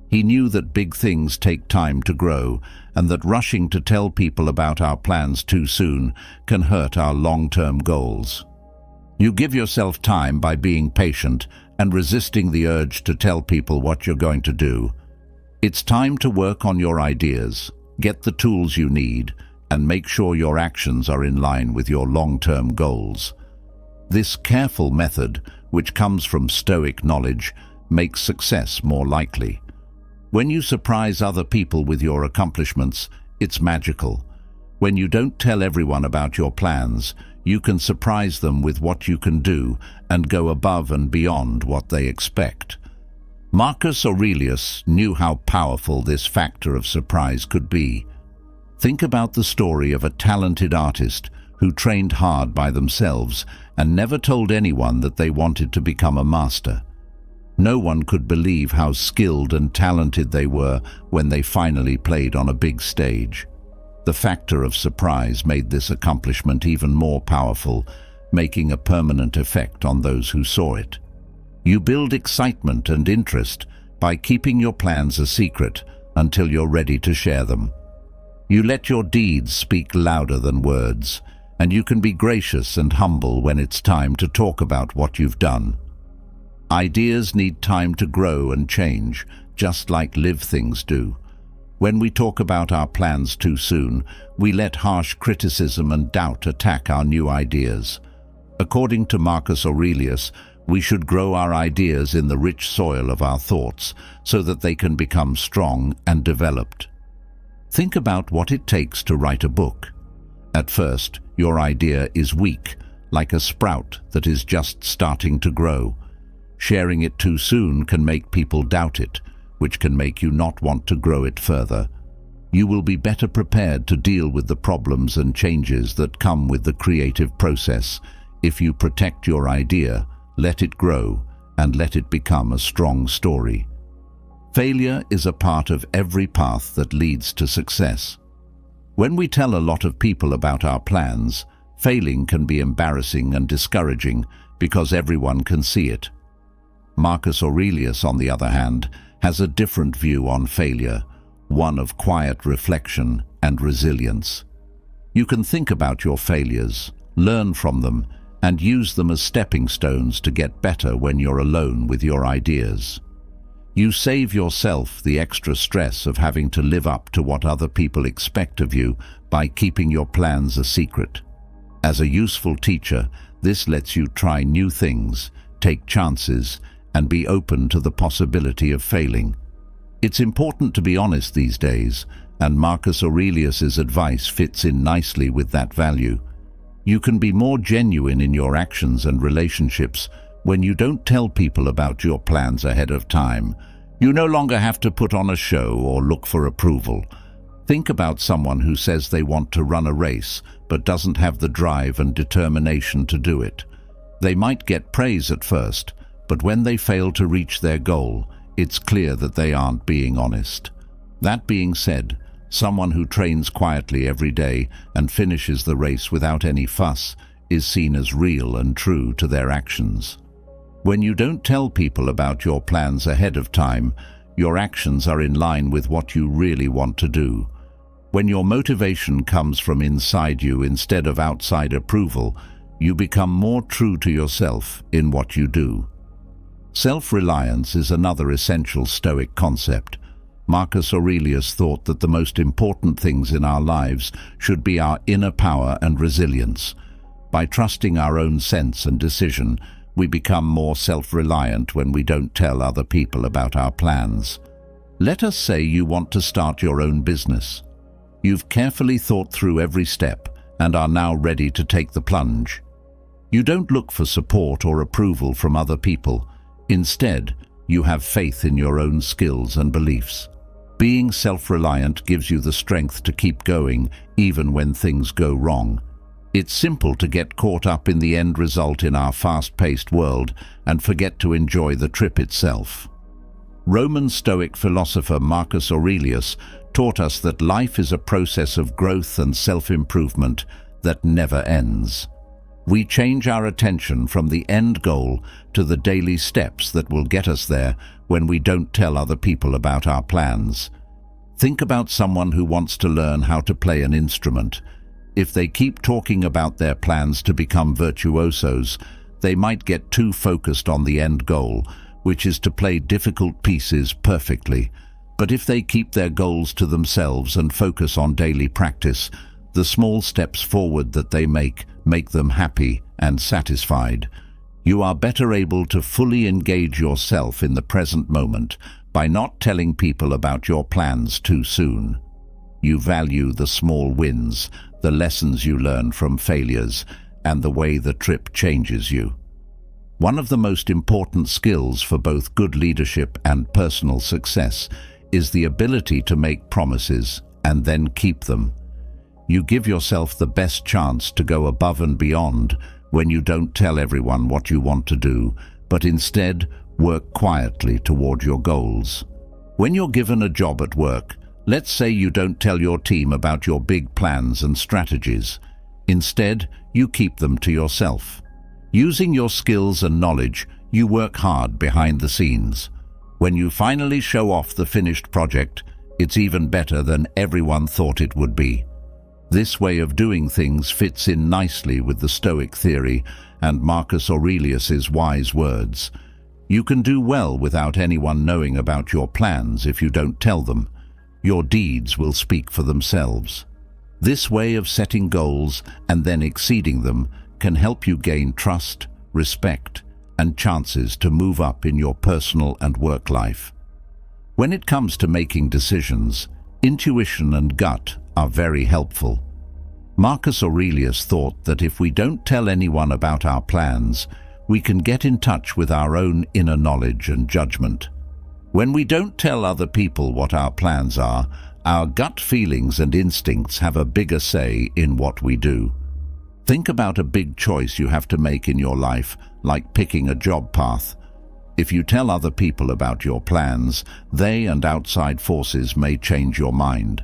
He knew that big things take time to grow, and that rushing to tell people about our plans too soon can hurt our long-term goals. You give yourself time by being patient and resisting the urge to tell people what you're going to do. It's time to work on your ideas, get the tools you need, and make sure your actions are in line with your long-term goals. This careful method, which comes from Stoic knowledge, makes success more likely. When you surprise other people with your accomplishments, it's magical. When you don't tell everyone about your plans, you can surprise them with what you can do and go above and beyond what they expect. Marcus Aurelius knew how powerful this factor of surprise could be. Think about the story of a talented artist who trained hard by themselves and never told anyone that they wanted to become a master. No one could believe how skilled and talented they were when they finally played on a big stage. The factor of surprise made this accomplishment even more powerful, making a permanent effect on those who saw it. You build excitement and interest by keeping your plans a secret until you're ready to share them. You let your deeds speak louder than words, and you can be gracious and humble when it's time to talk about what you've done. Ideas need time to grow and change, just like live things do. When we talk about our plans too soon, we let harsh criticism and doubt attack our new ideas. According to Marcus Aurelius, we should grow our ideas in the rich soil of our thoughts so that they can become strong and developed. Think about what it takes to write a book. At first, your idea is weak, like a sprout that is just starting to grow. Sharing it too soon can make people doubt it, which can make you not want to grow it further. You will be better prepared to deal with the problems and changes that come with the creative process if you protect your idea, let it grow, and let it become a strong story. Failure is a part of every path that leads to success. When we tell a lot of people about our plans, failing can be embarrassing and discouraging because everyone can see it. Marcus Aurelius, on the other hand, has a different view on failure, one of quiet reflection and resilience. You can think about your failures, learn from them, and use them as stepping stones to get better when you're alone with your ideas. You save yourself the extra stress of having to live up to what other people expect of you by keeping your plans a secret. As a useful teacher, this lets you try new things, take chances, and be open to the possibility of failing. It's important to be honest these days, and Marcus Aurelius's advice fits in nicely with that value. You can be more genuine in your actions and relationships when you don't tell people about your plans ahead of time. You no longer have to put on a show or look for approval. Think about someone who says they want to run a race but doesn't have the drive and determination to do it. They might get praise at first, but when they fail to reach their goal, it's clear that they aren't being honest. That being said, someone who trains quietly every day and finishes the race without any fuss is seen as real and true to their actions. When you don't tell people about your plans ahead of time, your actions are in line with what you really want to do. When your motivation comes from inside you instead of outside approval, you become more true to yourself in what you do. Self-reliance is another essential Stoic concept. Marcus Aurelius thought that the most important things in our lives should be our inner power and resilience. By trusting our own sense and decision, we become more self-reliant when we don't tell other people about our plans. Let us say you want to start your own business. You've carefully thought through every step and are now ready to take the plunge. You don't look for support or approval from other people. Instead, you have faith in your own skills and beliefs. Being self-reliant gives you the strength to keep going even when things go wrong. It's simple to get caught up in the end result in our fast-paced world and forget to enjoy the trip itself. Roman Stoic philosopher Marcus Aurelius taught us that life is a process of growth and self-improvement that never ends. We change our attention from the end goal to the daily steps that will get us there when we don't tell other people about our plans. Think about someone who wants to learn how to play an instrument. If they keep talking about their plans to become virtuosos, they might get too focused on the end goal, which is to play difficult pieces perfectly. But if they keep their goals to themselves and focus on daily practice, the small steps forward that they make them happy and satisfied. You are better able to fully engage yourself in the present moment by not telling people about your plans too soon. You value the small wins, the lessons you learn from failures, and the way the trip changes you. One of the most important skills for both good leadership and personal success is the ability to make promises and then keep them. You give yourself the best chance to go above and beyond when you don't tell everyone what you want to do, but instead work quietly toward your goals. When you're given a job at work, let's say you don't tell your team about your big plans and strategies. Instead, you keep them to yourself. Using your skills and knowledge, you work hard behind the scenes. When you finally show off the finished project, it's even better than everyone thought it would be. This way of doing things fits in nicely with the Stoic theory and Marcus Aurelius's wise words. You can do well without anyone knowing about your plans if you don't tell them. Your deeds will speak for themselves. This way of setting goals and then exceeding them can help you gain trust, respect, and chances to move up in your personal and work life. When it comes to making decisions, intuition and gut are very helpful. Marcus Aurelius thought that if we don't tell anyone about our plans, we can get in touch with our own inner knowledge and judgment. When we don't tell other people what our plans are, our gut feelings and instincts have a bigger say in what we do. Think about a big choice you have to make in your life, like picking a job path. If you tell other people about your plans, they and outside forces may change your mind.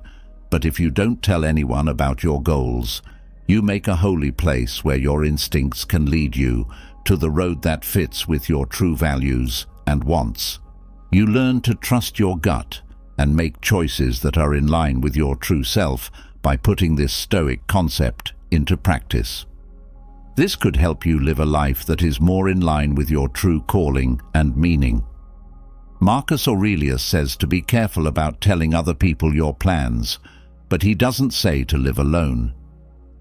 But if you don't tell anyone about your goals, you make a holy place where your instincts can lead you to the road that fits with your true values and wants. You learn to trust your gut and make choices that are in line with your true self by putting this Stoic concept into practice. This could help you live a life that is more in line with your true calling and meaning. Marcus Aurelius says to be careful about telling other people your plans, but he doesn't say to live alone.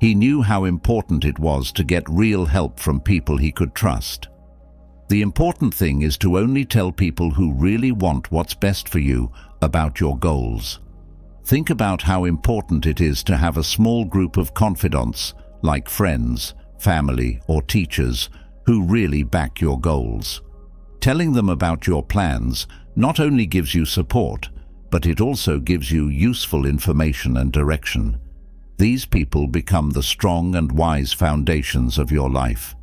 He knew how important it was to get real help from people he could trust. The important thing is to only tell people who really want what's best for you about your goals. Think about how important it is to have a small group of confidants, like friends, family, or teachers, who really back your goals. Telling them about your plans not only gives you support, but it also gives you useful information and direction. These people become the strong and wise foundations of your life.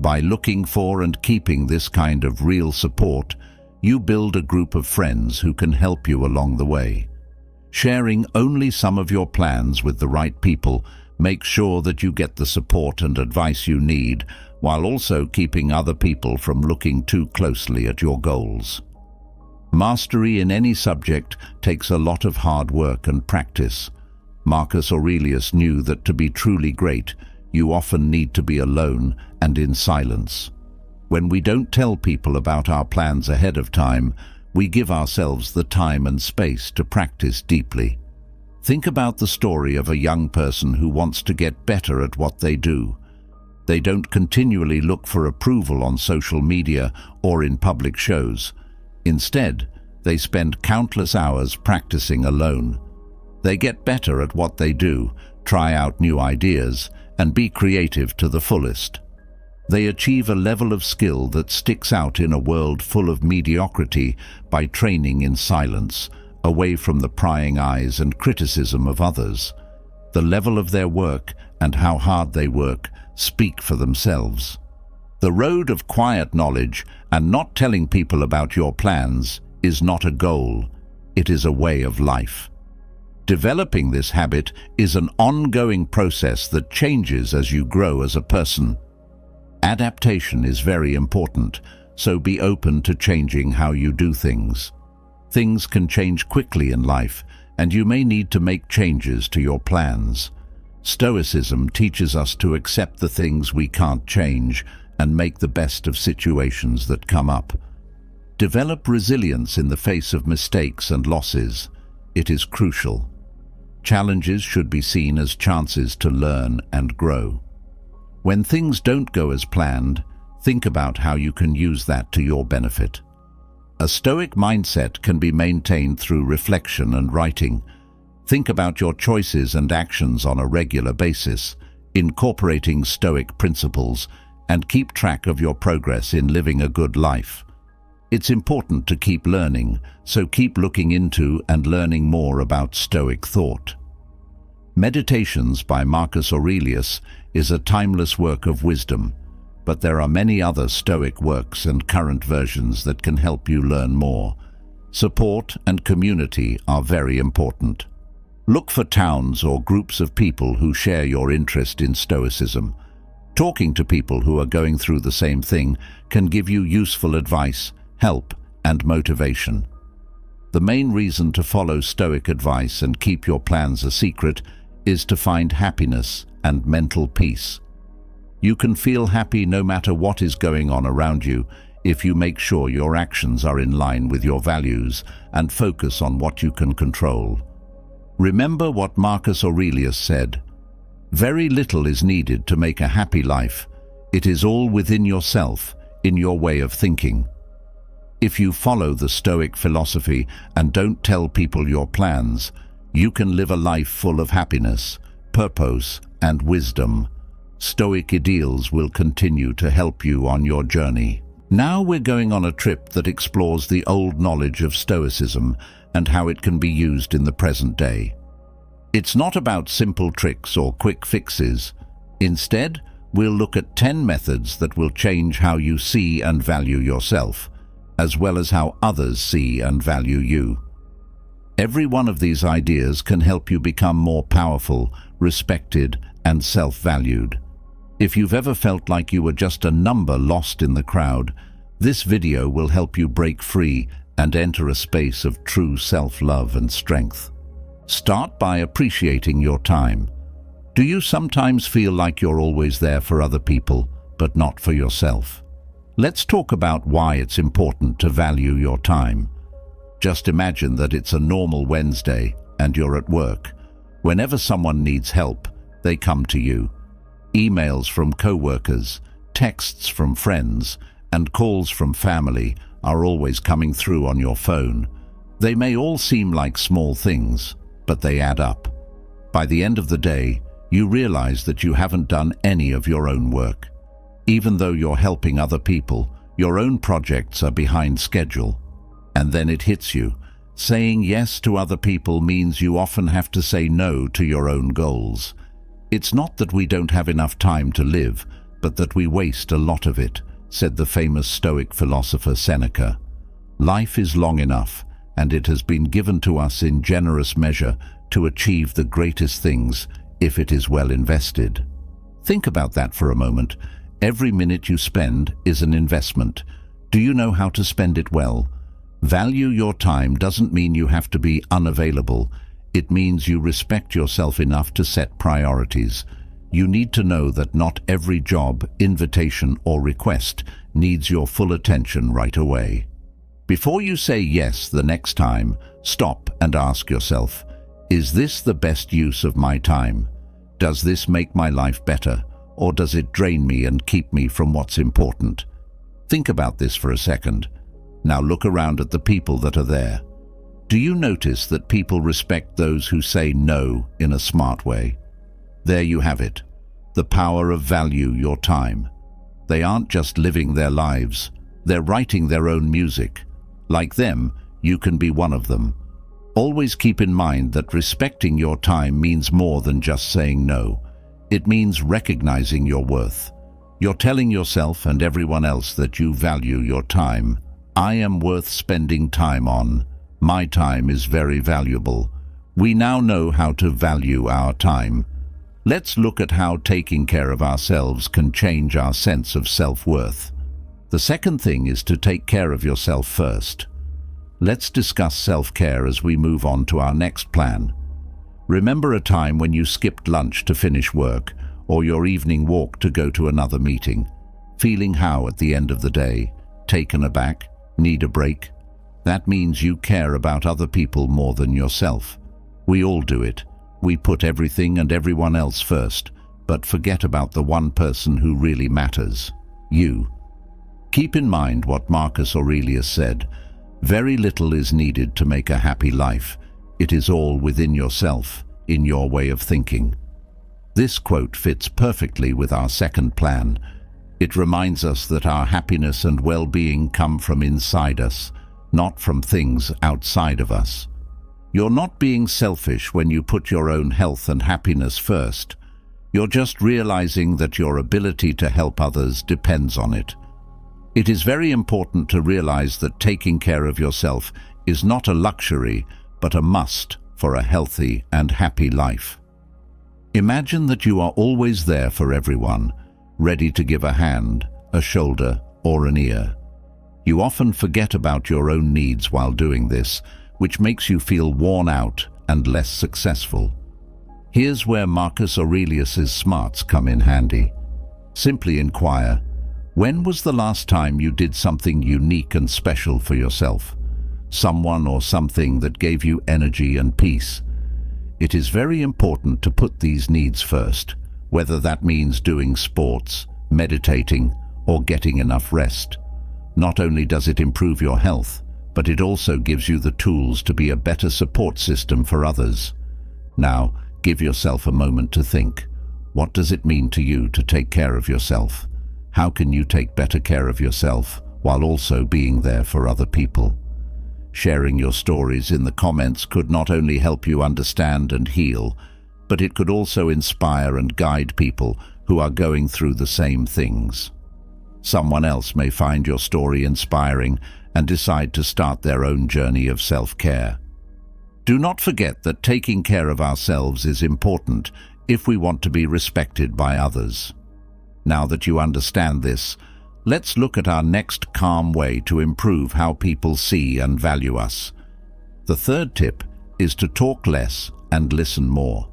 By looking for and keeping this kind of real support, you build a group of friends who can help you along the way. Sharing only some of your plans with the right people makes sure that you get the support and advice you need, while also keeping other people from looking too closely at your goals. Mastery in any subject takes a lot of hard work and practice. Marcus Aurelius knew that to be truly great, you often need to be alone and in silence. When we don't tell people about our plans ahead of time, we give ourselves the time and space to practice deeply. Think about the story of a young person who wants to get better at what they do. They don't continually look for approval on social media or in public shows. Instead, They spend countless hours practicing alone. They get better at what they do, try out new ideas, and be creative to the fullest. They achieve a level of skill that sticks out in a world full of mediocrity by training in silence, away from the prying eyes and criticism of others. The level of their work and how hard they work speak for themselves. The road of quiet knowledge and not telling people about your plans is not a goal, it is a way of life. Developing this habit is an ongoing process that changes as you grow as a person. Adaptation is very important, so be open to changing how you do things. Things can change quickly in life, and you may need to make changes to your plans. Stoicism teaches us to accept the things we can't change and make the best of situations that come up. Develop resilience in the face of mistakes and losses. It is crucial. Challenges should be seen as chances to learn and grow. When things don't go as planned, think about how you can use that to your benefit. A Stoic mindset can be maintained through reflection and writing. Think about your choices and actions on a regular basis, incorporating Stoic principles, and keep track of your progress in living a good life. It's important to keep learning, so keep looking into and learning more about Stoic thought. Meditations by Marcus Aurelius is a timeless work of wisdom, but there are many other Stoic works and current versions that can help you learn more. Support and community are very important. Look for towns or groups of people who share your interest in Stoicism. Talking to people who are going through the same thing can give you useful advice, help, and motivation. The main reason to follow Stoic advice and keep your plans a secret is to find happiness and mental peace. You can feel happy no matter what is going on around you if you make sure your actions are in line with your values and focus on what you can control. Remember what Marcus Aurelius said, "Very little is needed to make a happy life. It is all within yourself, in your way of thinking." If you follow the Stoic philosophy and don't tell people your plans, you can live a life full of happiness, purpose, and wisdom. Stoic ideals will continue to help you on your journey. Now we're going on a trip that explores the old knowledge of Stoicism and how it can be used in the present day. It's not about simple tricks or quick fixes. Instead, we'll look at 10 methods that will change how you see and value yourself, as well as how others see and value you. Every one of these ideas can help you become more powerful, respected, and self-valued. If you've ever felt like you were just a number lost in the crowd, this video will help you break free and enter a space of true self-love and strength. Start by appreciating your time. Do you sometimes feel like you're always there for other people, but not for yourself? Let's talk about why it's important to value your time. Just imagine that it's a normal Wednesday and you're at work. Whenever someone needs help, they come to you. Emails from co-workers, texts from friends, and calls from family are always coming through on your phone. They may all seem like small things, but they add up. By the end of the day, you realize that you haven't done any of your own work. Even though you're helping other people, your own projects are behind schedule. And then it hits you. Saying yes to other people means you often have to say no to your own goals. It's not that we don't have enough time to live, but that we waste a lot of it, said the famous Stoic philosopher Seneca. Life is long enough, and it has been given to us in generous measure to achieve the greatest things if it is well invested. Think about that for a moment. Every minute you spend is an investment. Do you know how to spend it well? Value your time doesn't mean you have to be unavailable. It means you respect yourself enough to set priorities. You need to know that not every job, invitation, or request needs your full attention right away. Before you say yes the next time, stop and ask yourself, is this the best use of my time? Does this make my life better, or does it drain me and keep me from what's important? Think about this for a second. Now look around at the people that are there. Do you notice that people respect those who say no in a smart way? There you have it. The power of value your time. They aren't just living their lives, they're writing their own music. Like them, you can be one of them. Always keep in mind that respecting your time means more than just saying no. It means recognizing your worth. You're telling yourself and everyone else that you value your time. I am worth spending time on. My time is very valuable. We now know how to value our time. Let's look at how taking care of ourselves can change our sense of self-worth. The second thing is to take care of yourself first. Let's discuss self-care as we move on to our next plan. Remember a time when you skipped lunch to finish work, or your evening walk to go to another meeting? Feeling how at the end of the day? Taken aback? Need a break? That means you care about other people more than yourself. We all do it. We put everything and everyone else first, but forget about the one person who really matters: you. Keep in mind what Marcus Aurelius said: very little is needed to make a happy life. It is all within yourself, in your way of thinking. This quote fits perfectly with our second plan. It reminds us that our happiness and well-being come from inside us, not from things outside of us. You're not being selfish when you put your own health and happiness first. You're just realizing that your ability to help others depends on it. It is very important to realize that taking care of yourself is not a luxury, but a must for a healthy and happy life. Imagine that you are always there for everyone, ready to give a hand, a shoulder, or an ear. You often forget about your own needs while doing this, which makes you feel worn out and less successful. Here's where Marcus Aurelius's smarts come in handy. Simply inquire, when was the last time you did something unique and special for yourself? Someone or something that gave you energy and peace? It is very important to put these needs first, whether that means doing sports, meditating, or getting enough rest. Not only does it improve your health, but it also gives you the tools to be a better support system for others. Now, give yourself a moment to think. What does it mean to you to take care of yourself? How can you take better care of yourself while also being there for other people? Sharing your stories in the comments could not only help you understand and heal, but it could also inspire and guide people who are going through the same things. Someone else may find your story inspiring and decide to start their own journey of self-care. Do not forget that taking care of ourselves is important if we want to be respected by others. Now that you understand this, let's look at our next calm way to improve how people see and value us. The third tip is to talk less and listen more.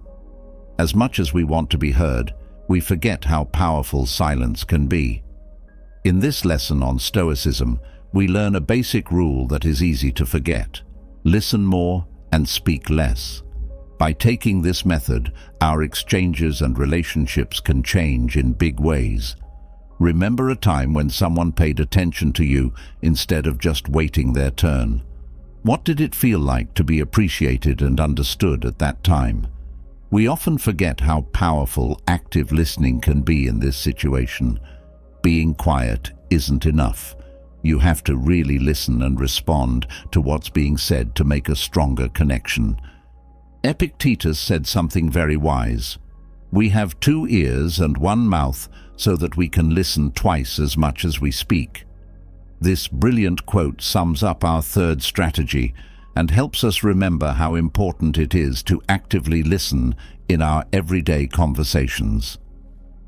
As much as we want to be heard, we forget how powerful silence can be. In this lesson on Stoicism, we learn a basic rule that is easy to forget: listen more and speak less. By taking this method, our exchanges and relationships can change in big ways. Remember a time when someone paid attention to you instead of just waiting their turn. What did it feel like to be appreciated and understood at that time? We often forget how powerful active listening can be in this situation. Being quiet isn't enough. You have to really listen and respond to what's being said to make a stronger connection. Epictetus said something very wise: "We have 2 ears and 1 mouth so that we can listen twice as much as we speak." This brilliant quote sums up our third strategy and helps us remember how important it is to actively listen in our everyday conversations.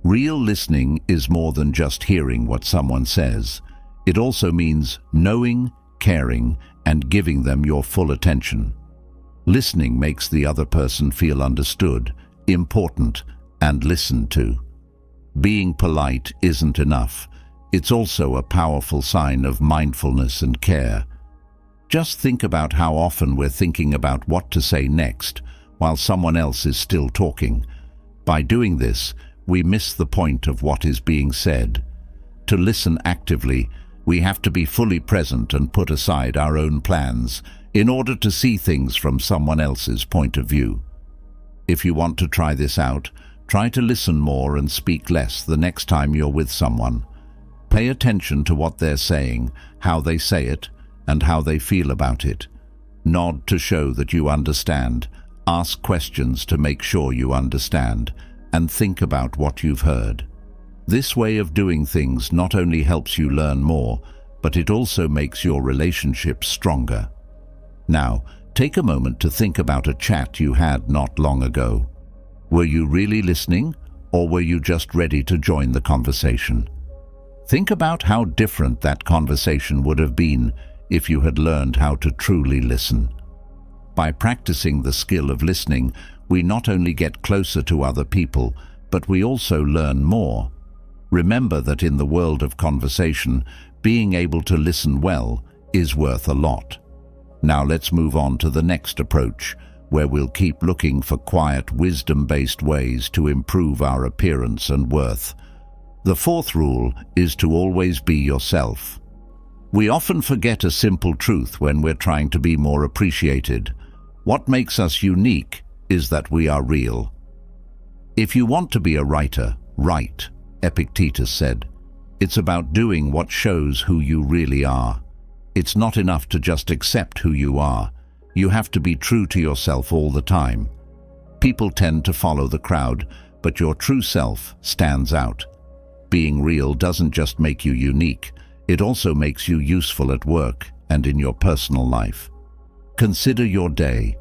Real listening is more than just hearing what someone says. It also means knowing, caring, and giving them your full attention. Listening makes the other person feel understood, important, and listened to. Being polite isn't enough. It's also a powerful sign of mindfulness and care. Just think about how often we're thinking about what to say next while someone else is still talking. By doing this, we miss the point of what is being said. To listen actively, We have to be fully present and put aside our own plans in order to see things from someone else's point of view. If you want to try this out, try to listen more and speak less the next time you're with someone. Pay attention to what they're saying, how they say it, and how they feel about it. Nod to show that you understand. Ask questions to make sure you understand, and think about what you've heard. This way of doing things not only helps you learn more, but it also makes your relationships stronger. Now, take a moment to think about a chat you had not long ago. Were you really listening, or were you just ready to join the conversation? Think about how different that conversation would have been if you had learned how to truly listen. By practicing the skill of listening, we not only get closer to other people, but we also learn more. Remember that in the world of conversation, being able to listen well is worth a lot. Now let's move on to the next approach, where we'll keep looking for quiet, wisdom-based ways to improve our appearance and worth. The fourth rule is to always be yourself. We often forget a simple truth when we're trying to be more appreciated. What makes us unique is that we are real. If you want to be a writer, write, Epictetus said. It's about doing what shows who you really are. It's not enough to just accept who you are. You have to be true to yourself all the time. People tend to follow the crowd, but your true self stands out. Being real doesn't just make you unique, it also makes you useful at work and in your personal life. Consider your day.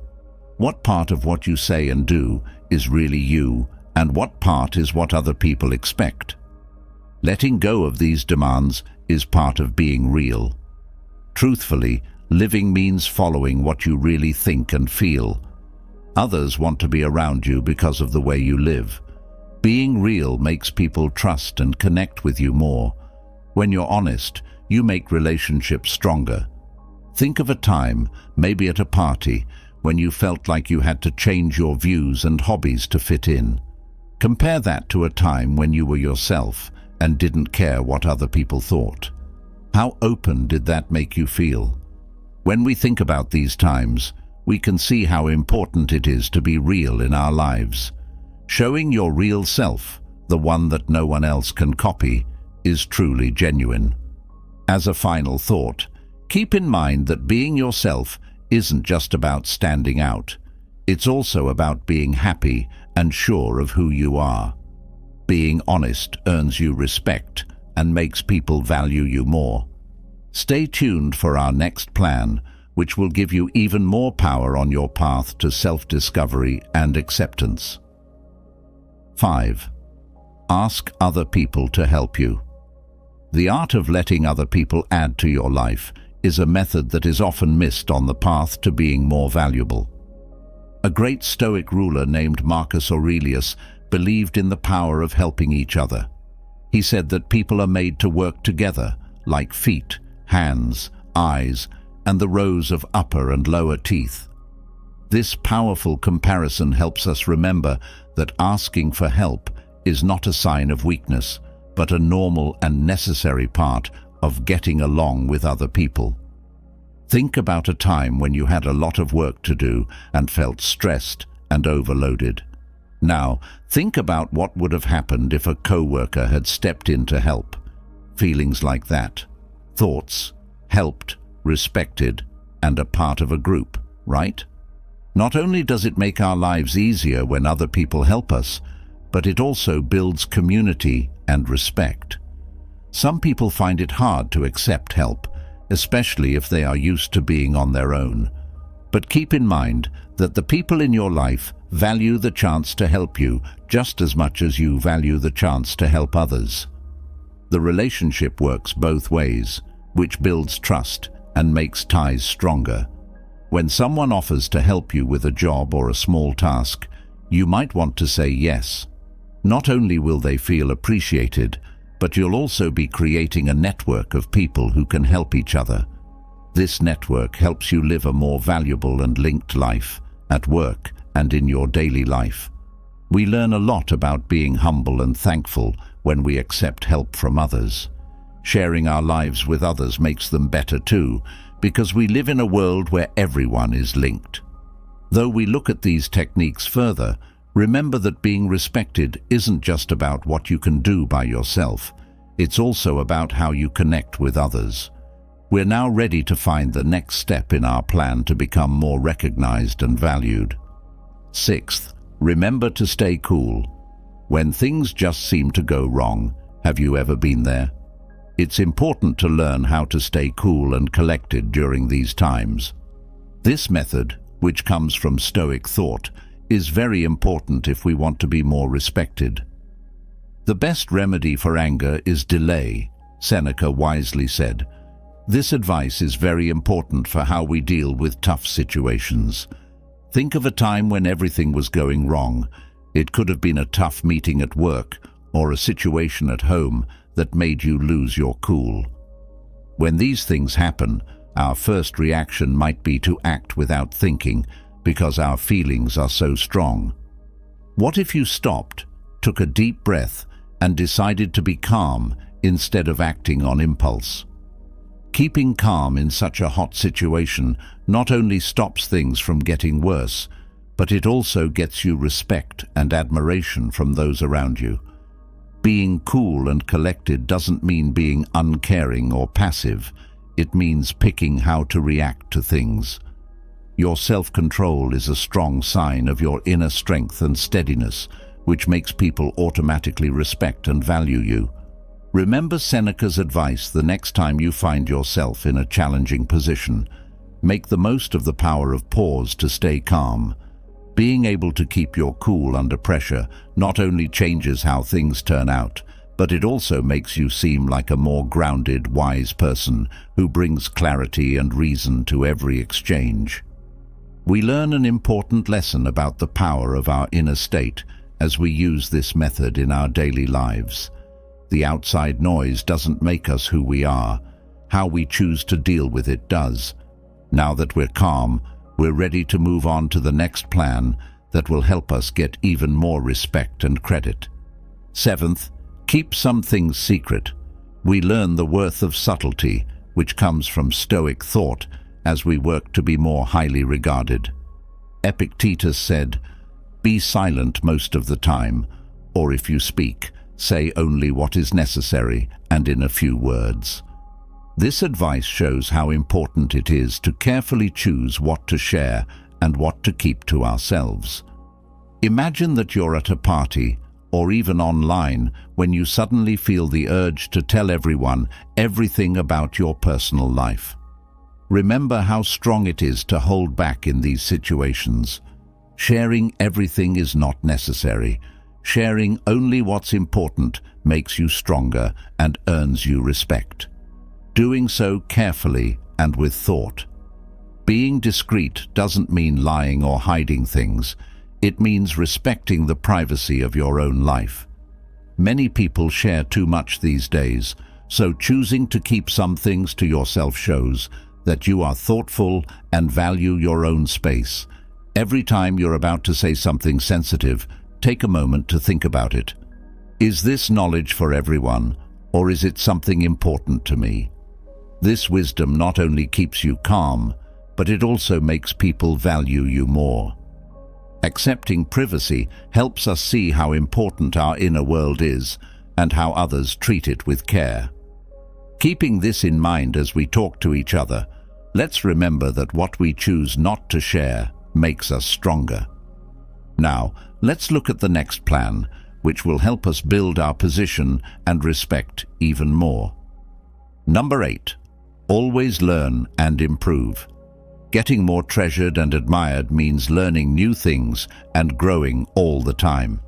What part of what you say and do is really you, and what part is what other people expect? Letting go of these demands is part of being real. Truthfully, living means following what you really think and feel. Others want to be around you because of the way you live. Being real makes people trust and connect with you more. When you're honest, you make relationships stronger. Think of a time, maybe at a party, when you felt like you had to change your views and hobbies to fit in. Compare that to a time when you were yourself and didn't care what other people thought. How open did that make you feel? When we think about these times, we can see how important it is to be real in our lives. Showing your real self, the one that no one else can copy, is truly genuine. As a final thought, keep in mind that being yourself isn't just about standing out. It's also about being happy and sure of who you are. Being honest earns you respect and makes people value you more. Stay tuned for our next plan, which will give you even more power on your path to self-discovery and acceptance. 5. Ask other people to help you. The art of letting other people add to your life is a method that is often missed on the path to being more valuable. A great Stoic ruler named Marcus Aurelius believed in the power of helping each other. He said that people are made to work together, like feet, hands, eyes, and the rows of upper and lower teeth. This powerful comparison helps us remember that asking for help is not a sign of weakness, but a normal and necessary part of getting along with other people. Think about a time when you had a lot of work to do and felt stressed and overloaded. Now, think about what would have happened if a coworker had stepped in to help. Feelings like that. Thoughts, helped, respected, and a part of a group, right? Not only does it make our lives easier when other people help us, but it also builds community and respect. Some people find it hard to accept help, especially if they are used to being on their own. But keep in mind that the people in your life value the chance to help you just as much as you value the chance to help others. The relationship works both ways, which builds trust and makes ties stronger. When someone offers to help you with a job or a small task, you might want to say yes. Not only will they feel appreciated, but you'll also be creating a network of people who can help each other. This network helps you live a more valuable and linked life, at work and in your daily life. We learn a lot about being humble and thankful when we accept help from others. Sharing our lives with others makes them better too, because we live in a world where everyone is linked. Though we look at these techniques further, remember that being respected isn't just about what you can do by yourself. It's also about how you connect with others. We're now ready to find the next step in our plan to become more recognized and valued. Sixth, remember to stay cool. When things just seem to go wrong, have you ever been there? It's important to learn how to stay cool and collected during these times. This method, which comes from Stoic thought, is very important if we want to be more respected. The best remedy for anger is delay, Seneca wisely said. This advice is very important for how we deal with tough situations. Think of a time when everything was going wrong. It could have been a tough meeting at work or a situation at home that made you lose your cool. When these things happen, our first reaction might be to act without thinking because our feelings are so strong. What if you stopped, took a deep breath, and decided to be calm instead of acting on impulse? Keeping calm in such a hot situation not only stops things from getting worse, but it also gets you respect and admiration from those around you. Being cool and collected doesn't mean being uncaring or passive. It means picking how to react to things. Your self-control is a strong sign of your inner strength and steadiness, which makes people automatically respect and value you. Remember Seneca's advice the next time you find yourself in a challenging position. Make the most of the power of pause to stay calm. Being able to keep your cool under pressure not only changes how things turn out, but it also makes you seem like a more grounded, wise person who brings clarity and reason to every exchange. We learn an important lesson about the power of our inner state as we use this method in our daily lives. The outside noise doesn't make us who we are. How we choose to deal with it does. Now that we're calm, we're ready to move on to the next plan that will help us get even more respect and credit. Seventh, keep some things secret. We learn the worth of subtlety, which comes from Stoic thought, as we work to be more highly regarded. Epictetus said, "Be silent most of the time, or if you speak, say only what is necessary and in a few words." This advice shows how important it is to carefully choose what to share and what to keep to ourselves. Imagine that you're at a party, or even online, when you suddenly feel the urge to tell everyone everything about your personal life. Remember how strong it is to hold back in these situations. Sharing everything is not necessary. Sharing only what's important makes you stronger and earns you respect. Doing so carefully and with thought. Being discreet doesn't mean lying or hiding things. It means respecting the privacy of your own life. Many people share too much these days, so choosing to keep some things to yourself shows that you are thoughtful and value your own space. Every time you're about to say something sensitive, take a moment to think about it. Is this knowledge for everyone, or is it something important to me? This wisdom not only keeps you calm, but it also makes people value you more. Accepting privacy helps us see how important our inner world is and how others treat it with care. Keeping this in mind as we talk to each other, let's remember that what we choose not to share makes us stronger. Now, let's look at the next plan, which will help us build our position and respect even more. Number 8. Always learn and improve. Getting more treasured and admired means learning new things and growing all the time.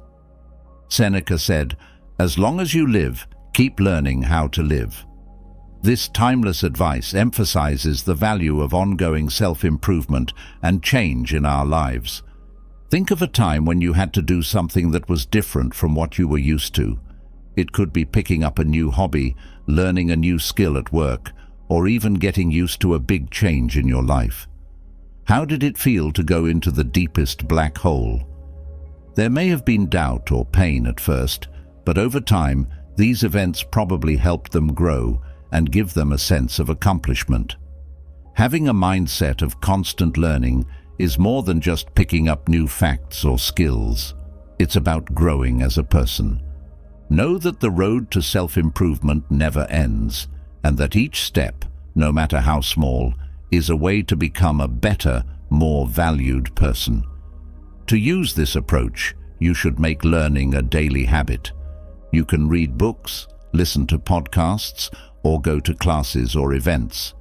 Seneca said, "As long as you live, keep learning how to live." This timeless advice emphasizes the value of ongoing self-improvement and change in our lives. Think of a time when you had to do something that was different from what you were used to. It could be picking up a new hobby, learning a new skill at work, or even getting used to a big change in your life. How did it feel to go into the deepest black hole? There may have been doubt or pain at first, but over time, These events probably helped them grow and give them a sense of accomplishment. Having a mindset of constant learning is more than just picking up new facts or skills. It's about growing as a person. Know that the road to self-improvement never ends, and that each step, no matter how small, is a way to become a better, more valued person. To use this approach, you should make learning a daily habit. You can read books, listen to podcasts, or go to classes or events.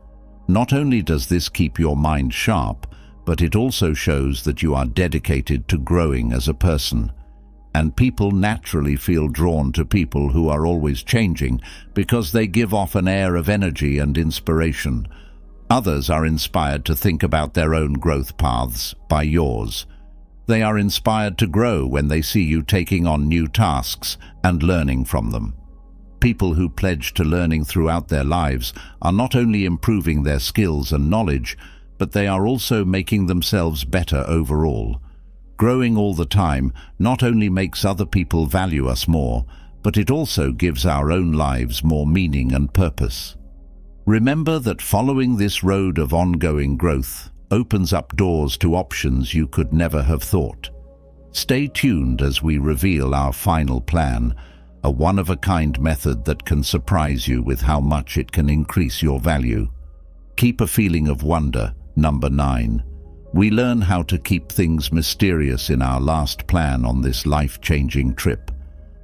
Not only does this keep your mind sharp, but it also shows that you are dedicated to growing as a person. And people naturally feel drawn to people who are always changing because they give off an air of energy and inspiration. Others are inspired to think about their own growth paths by yours. They are inspired to grow when they see you taking on new tasks and learning from them. People who pledge to learning throughout their lives are not only improving their skills and knowledge, but they are also making themselves better overall. Growing all the time not only makes other people value us more, but it also gives our own lives more meaning and purpose. Remember that following this road of ongoing growth opens up doors to options you could never have thought. Stay tuned as we reveal our final plan, a one-of-a-kind method that can surprise you with how much it can increase your value. Keep a feeling of wonder. Number 9. We learn how to keep things mysterious in our last plan on this life-changing trip.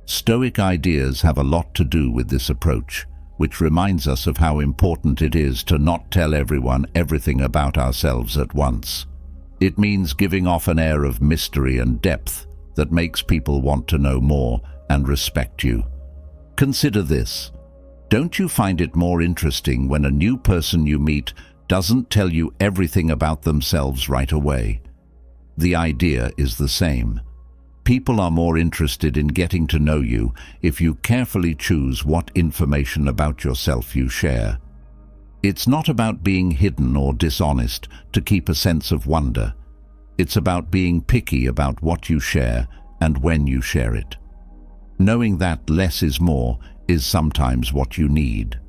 Stoic ideas have a lot to do with this approach, which reminds us of how important it is to not tell everyone everything about ourselves at once. It means giving off an air of mystery and depth that makes people want to know more and respect you. Consider this. Don't you find it more interesting when a new person you meet doesn't tell you everything about themselves right away? The idea is the same. People are more interested in getting to know you if you carefully choose what information about yourself you share. It's not about being hidden or dishonest to keep a sense of wonder. It's about being picky about what you share and when you share it. Knowing that less is more is sometimes what you need.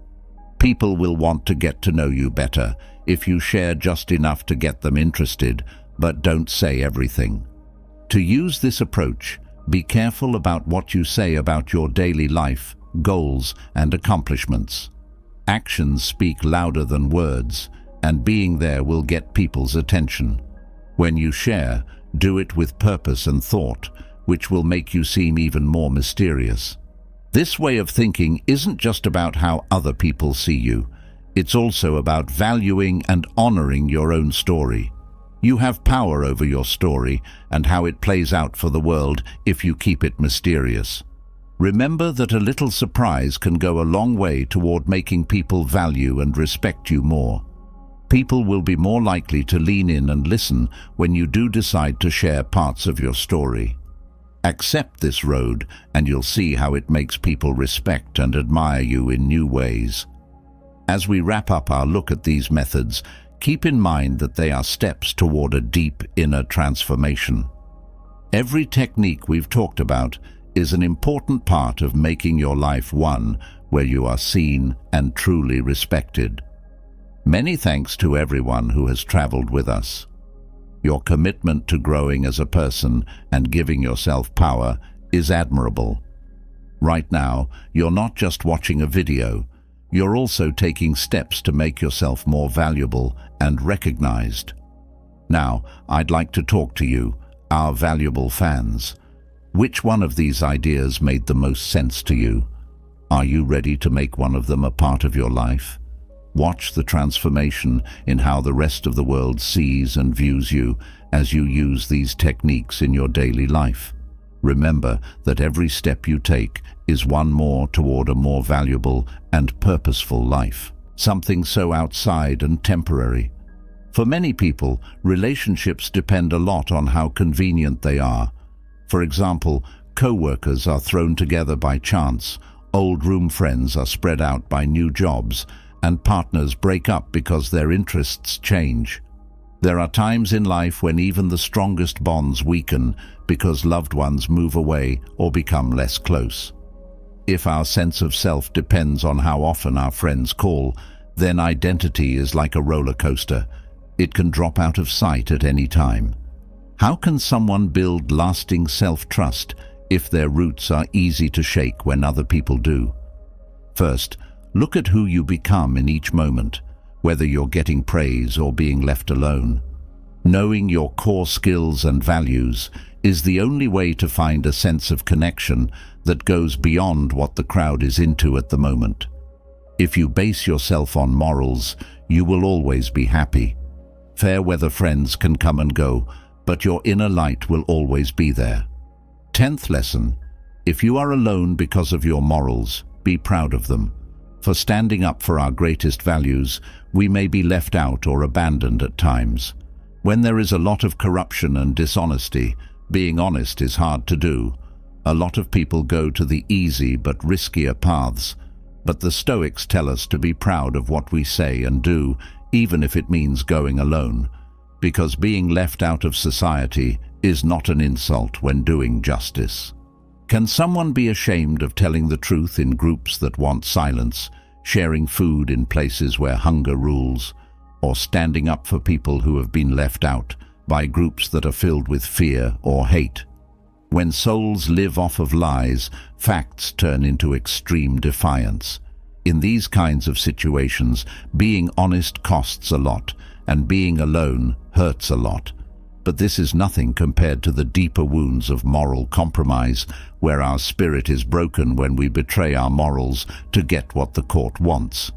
People will want to get to know you better if you share just enough to get them interested, but don't say everything. To use this approach, be careful about what you say about your daily life, goals, and accomplishments. Actions speak louder than words, and being there will get people's attention. When you share, do it with purpose and thought, which will make you seem even more mysterious. This way of thinking isn't just about how other people see you. It's also about valuing and honoring your own story. You have power over your story and how it plays out for the world if you keep it mysterious. Remember that a little surprise can go a long way toward making people value and respect you more. People will be more likely to lean in and listen when you do decide to share parts of your story. Accept this road and you'll see how it makes people respect and admire you in new ways. As we wrap up our look at these methods, keep in mind that they are steps toward a deep inner transformation. Every technique we've talked about is an important part of making your life one where you are seen and truly respected. Many thanks to everyone who has traveled with us. Your commitment to growing as a person and giving yourself power is admirable. Right now, you're not just watching a video, you're also taking steps to make yourself more valuable and recognized. Now, I'd like to talk to you, our valuable fans. Which one of these ideas made the most sense to you? Are you ready to make one of them a part of your life? Watch the transformation in how the rest of the world sees and views you as you use these techniques in your daily life. Remember that every step you take is one more toward a more valuable and purposeful life, something so outside and temporary. For many people, relationships depend a lot on how convenient they are. For example, co-workers are thrown together by chance, old room friends are spread out by new jobs, and partners break up because their interests change. There are times in life when even the strongest bonds weaken because loved ones move away or become less close. If our sense of self depends on how often our friends call, then identity is like a roller coaster. It can drop out of sight at any time. How can someone build lasting self-trust if their roots are easy to shake when other people do? First, look at who you become in each moment, whether you're getting praise or being left alone. Knowing your core skills and values is the only way to find a sense of connection that goes beyond what the crowd is into at the moment. If you base yourself on morals, you will always be happy. Fair weather friends can come and go, but your inner light will always be there. 10th lesson: if you are alone because of your morals, be proud of them. For standing up for our greatest values, we may be left out or abandoned at times. When there is a lot of corruption and dishonesty, being honest is hard to do. A lot of people go to the easy but riskier paths, but the Stoics tell us to be proud of what we say and do, even if it means going alone, because being left out of society is not an insult when doing justice. Can someone be ashamed of telling the truth in groups that want silence, sharing food in places where hunger rules, or standing up for people who have been left out by groups that are filled with fear or hate? When souls live off of lies, facts turn into extreme defiance. In these kinds of situations, being honest costs a lot, and being alone hurts a lot. But this is nothing compared to the deeper wounds of moral compromise, where our spirit is broken when we betray our morals to get what the court wants.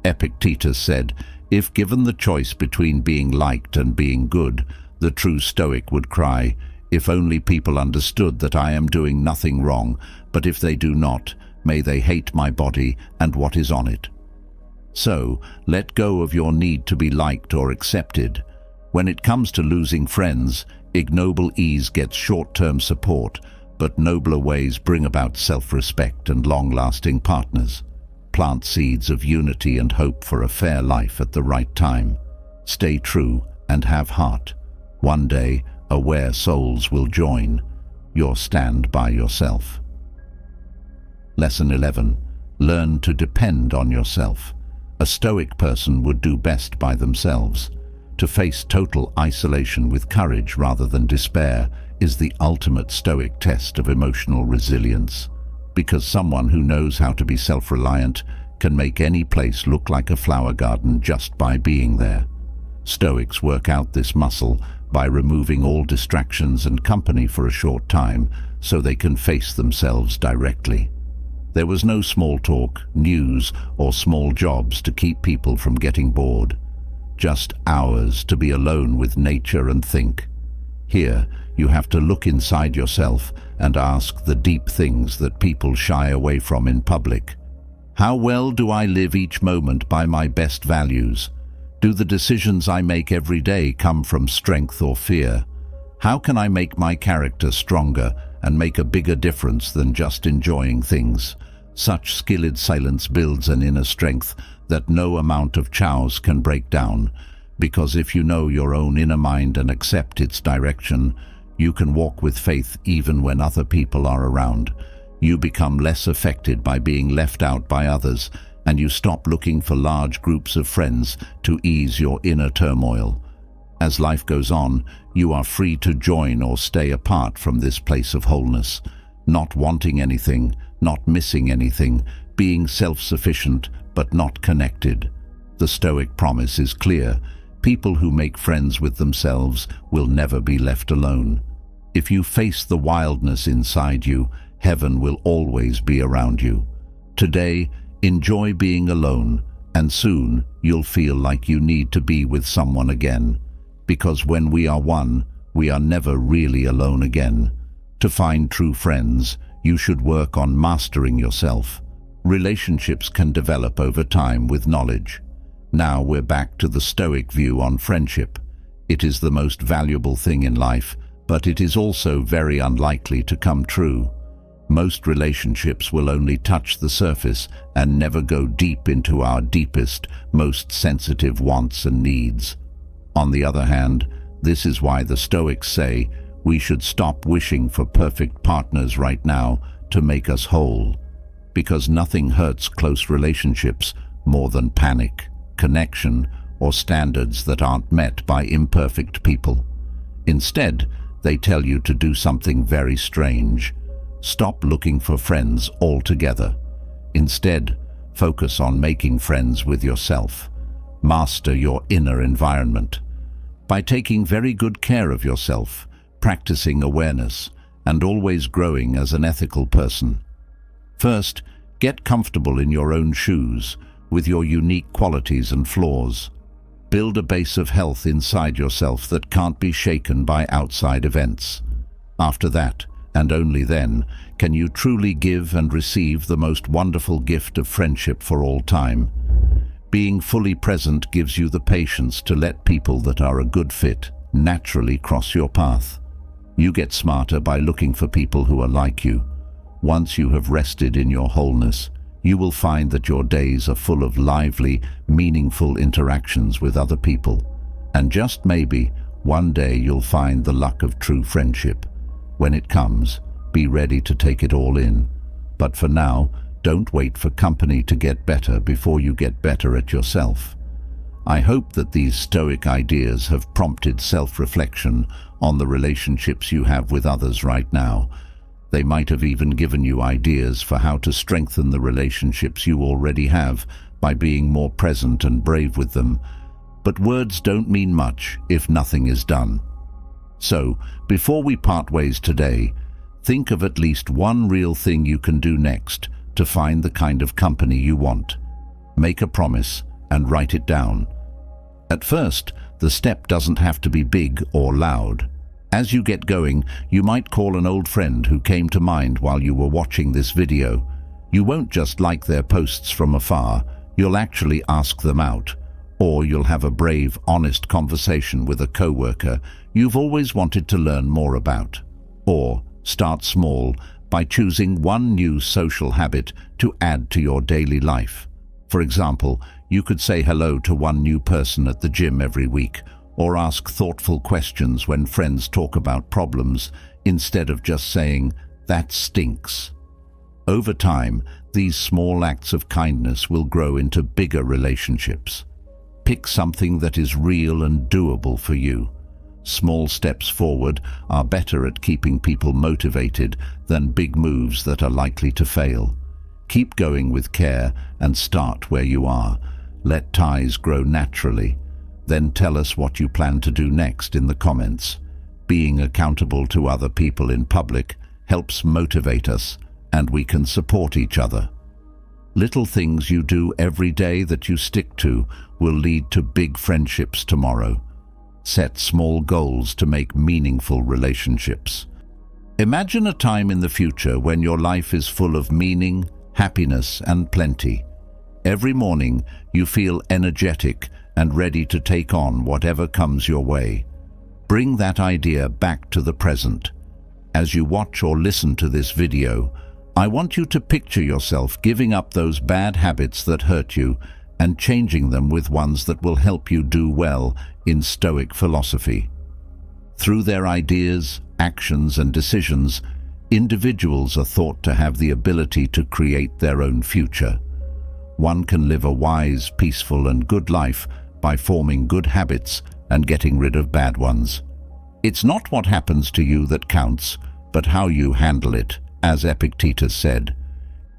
Epictetus said, "If given the choice between being liked and being good, the true Stoic would cry, 'If only people understood that I am doing nothing wrong, but if they do not, may they hate my body and what is on it.'" So, let go of your need to be liked or accepted. When it comes to losing friends, ignoble ease gets short-term support, but nobler ways bring about self-respect and long-lasting partners. Plant seeds of unity and hope for a fair life at the right time. Stay true and have heart. One day, aware souls will join. Your stand by yourself. Lesson 11. Learn to depend on yourself. A Stoic person would do best by themselves. To face total isolation with courage rather than despair is the ultimate Stoic test of emotional resilience, because someone who knows how to be self-reliant can make any place look like a flower garden just by being there. Stoics work out this muscle by removing all distractions and company for a short time so they can face themselves directly. There was no small talk, news, or small jobs to keep people from getting bored. Just hours to be alone with nature and think. Here, you have to look inside yourself and ask the deep things that people shy away from in public. How well do I live each moment by my best values? Do the decisions I make every day come from strength or fear? How can I make my character stronger and make a bigger difference than just enjoying things? Such skilled silence builds an inner strength that no amount of chows can break down, because if you know your own inner mind and accept its direction, you can walk with faith even when other people are around. You become less affected by being left out by others, and you stop looking for large groups of friends to ease your inner turmoil. As life goes on, you are free to join or stay apart from this place of wholeness, not wanting anything, not missing anything, being self-sufficient but not connected. The Stoic promise is clear. People who make friends with themselves will never be left alone. If you face the wildness inside you, heaven will always be around you. Today, enjoy being alone, and soon you'll feel like you need to be with someone again. Because when we are one, we are never really alone again. To find true friends, you should work on mastering yourself. Relationships can develop over time with knowledge. Now we're back to the Stoic view on friendship. It is the most valuable thing in life, but it is also very unlikely to come true. Most relationships will only touch the surface and never go deep into our deepest, most sensitive wants and needs. On the other hand, this is why the Stoics say we should stop wishing for perfect partners right now to make us whole. because nothing hurts close relationships more than panic, connection, or standards that aren't met by imperfect people. Instead, they tell you to do something very strange. Stop looking for friends altogether. Instead, focus on making friends with yourself. Master your inner environment. By taking very good care of yourself, practicing awareness, and always growing as an ethical person. First, get comfortable in your own shoes, with your unique qualities and flaws. Build a base of health inside yourself that can't be shaken by outside events. After that, and only then, can you truly give and receive the most wonderful gift of friendship for all time. Being fully present gives you the patience to let people that are a good fit naturally cross your path. You get smarter by looking for people who are like you. Once you have rested in your wholeness, you will find that your days are full of lively, meaningful interactions with other people. And just maybe, one day you'll find the luck of true friendship. When it comes, be ready to take it all in. But for now, don't wait for company to get better before you get better at yourself. I hope that these Stoic ideas have prompted self-reflection on the relationships you have with others right now. They might have even given you ideas for how to strengthen the relationships you already have by being more present and brave with them. But words don't mean much if nothing is done. So, before we part ways today, think of at least one real thing you can do next to find the kind of company you want. Make a promise and write it down. At first, the step doesn't have to be big or loud. As you get going, you might call an old friend who came to mind while you were watching this video. You won't just like their posts from afar, you'll actually ask them out. Or you'll have a brave, honest conversation with a coworker you've always wanted to learn more about. Or start small by choosing one new social habit to add to your daily life. For example, you could say hello to one new person at the gym every week, or ask thoughtful questions when friends talk about problems, instead of just saying, "That stinks." Over time, these small acts of kindness will grow into bigger relationships. Pick something that is real and doable for you. Small steps forward are better at keeping people motivated than big moves that are likely to fail. Keep going with care and start where you are. Let ties grow naturally. Then tell us what you plan to do next in the comments. Being accountable to other people in public helps motivate us, and we can support each other. Little things you do every day that you stick to will lead to big friendships tomorrow. Set small goals to make meaningful relationships. Imagine a time in the future when your life is full of meaning, happiness, and plenty. Every morning you feel energetic and ready to take on whatever comes your way. Bring that idea back to the present. As you watch or listen to this video, I want you to picture yourself giving up those bad habits that hurt you and changing them with ones that will help you do well in Stoic philosophy. Through their ideas, actions, and decisions, individuals are thought to have the ability to create their own future. One can live a wise, peaceful, and good life by forming good habits and getting rid of bad ones. It's not what happens to you that counts, but how you handle it, as Epictetus said.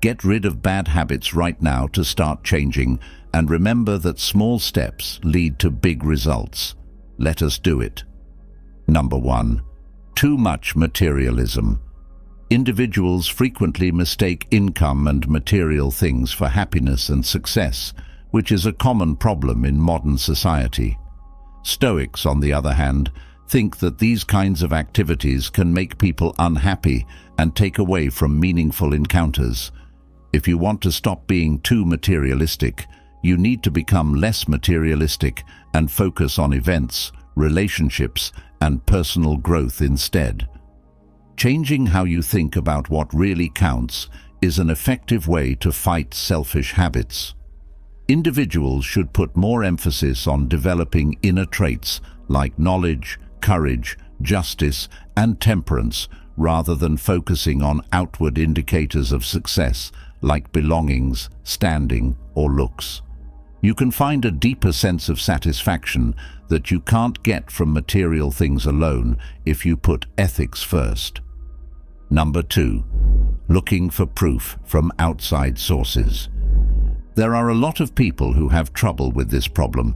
Get rid of bad habits right now to start changing, and remember that small steps lead to big results. Let us do it. Number 1. Too much materialism. Individuals frequently mistake income and material things for happiness and success, which is a common problem in modern society. Stoics, on the other hand, think that these kinds of activities can make people unhappy and take away from meaningful encounters. If you want to stop being too materialistic, you need to become less materialistic and focus on events, relationships, and personal growth instead. Changing how you think about what really counts is an effective way to fight selfish habits. Individuals should put more emphasis on developing inner traits like knowledge, courage, justice, and temperance, rather than focusing on outward indicators of success like belongings, standing, or looks. You can find a deeper sense of satisfaction that you can't get from material things alone if you put ethics first. Number 2. Looking for proof from outside sources. There are a lot of people who have trouble with this problem.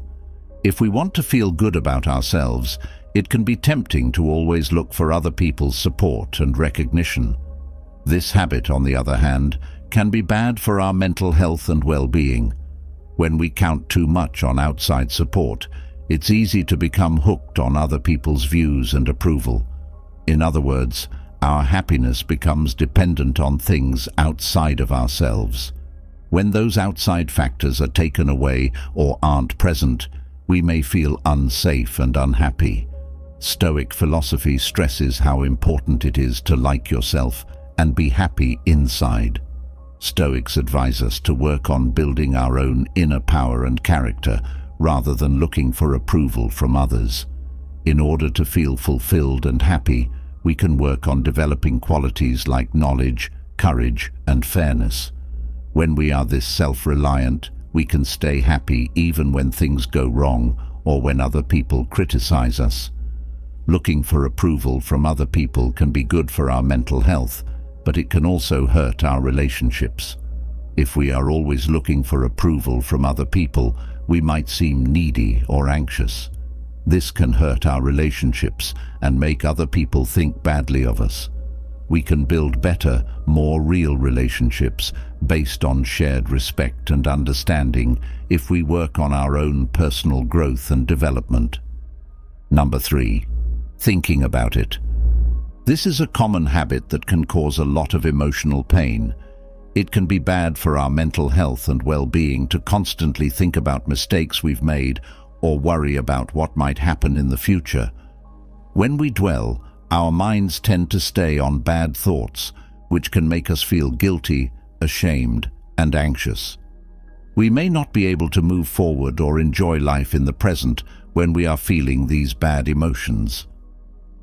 If we want to feel good about ourselves, it can be tempting to always look for other people's support and recognition. This habit, on the other hand, can be bad for our mental health and well-being. When we count too much on outside support, it's easy to become hooked on other people's views and approval. In other words, our happiness becomes dependent on things outside of ourselves. When those outside factors are taken away or aren't present, we may feel unsafe and unhappy. Stoic philosophy stresses how important it is to like yourself and be happy inside. Stoics advise us to work on building our own inner power and character rather than looking for approval from others. In order to feel fulfilled and happy, we can work on developing qualities like knowledge, courage, and fairness. When we are this self-reliant, we can stay happy even when things go wrong or when other people criticize us. Looking for approval from other people can be good for our mental health, but it can also hurt our relationships. If we are always looking for approval from other people, we might seem needy or anxious. This can hurt our relationships and make other people think badly of us. We can build better, more real relationships based on shared respect and understanding if we work on our own personal growth and development. Number 3. Thinking about it. This is a common habit that can cause a lot of emotional pain. It can be bad for our mental health and well-being to constantly think about mistakes we've made or worry about what might happen in the future. When we dwell, our minds tend to stay on bad thoughts, which can make us feel guilty, ashamed, and anxious. We may not be able to move forward or enjoy life in the present when we are feeling these bad emotions.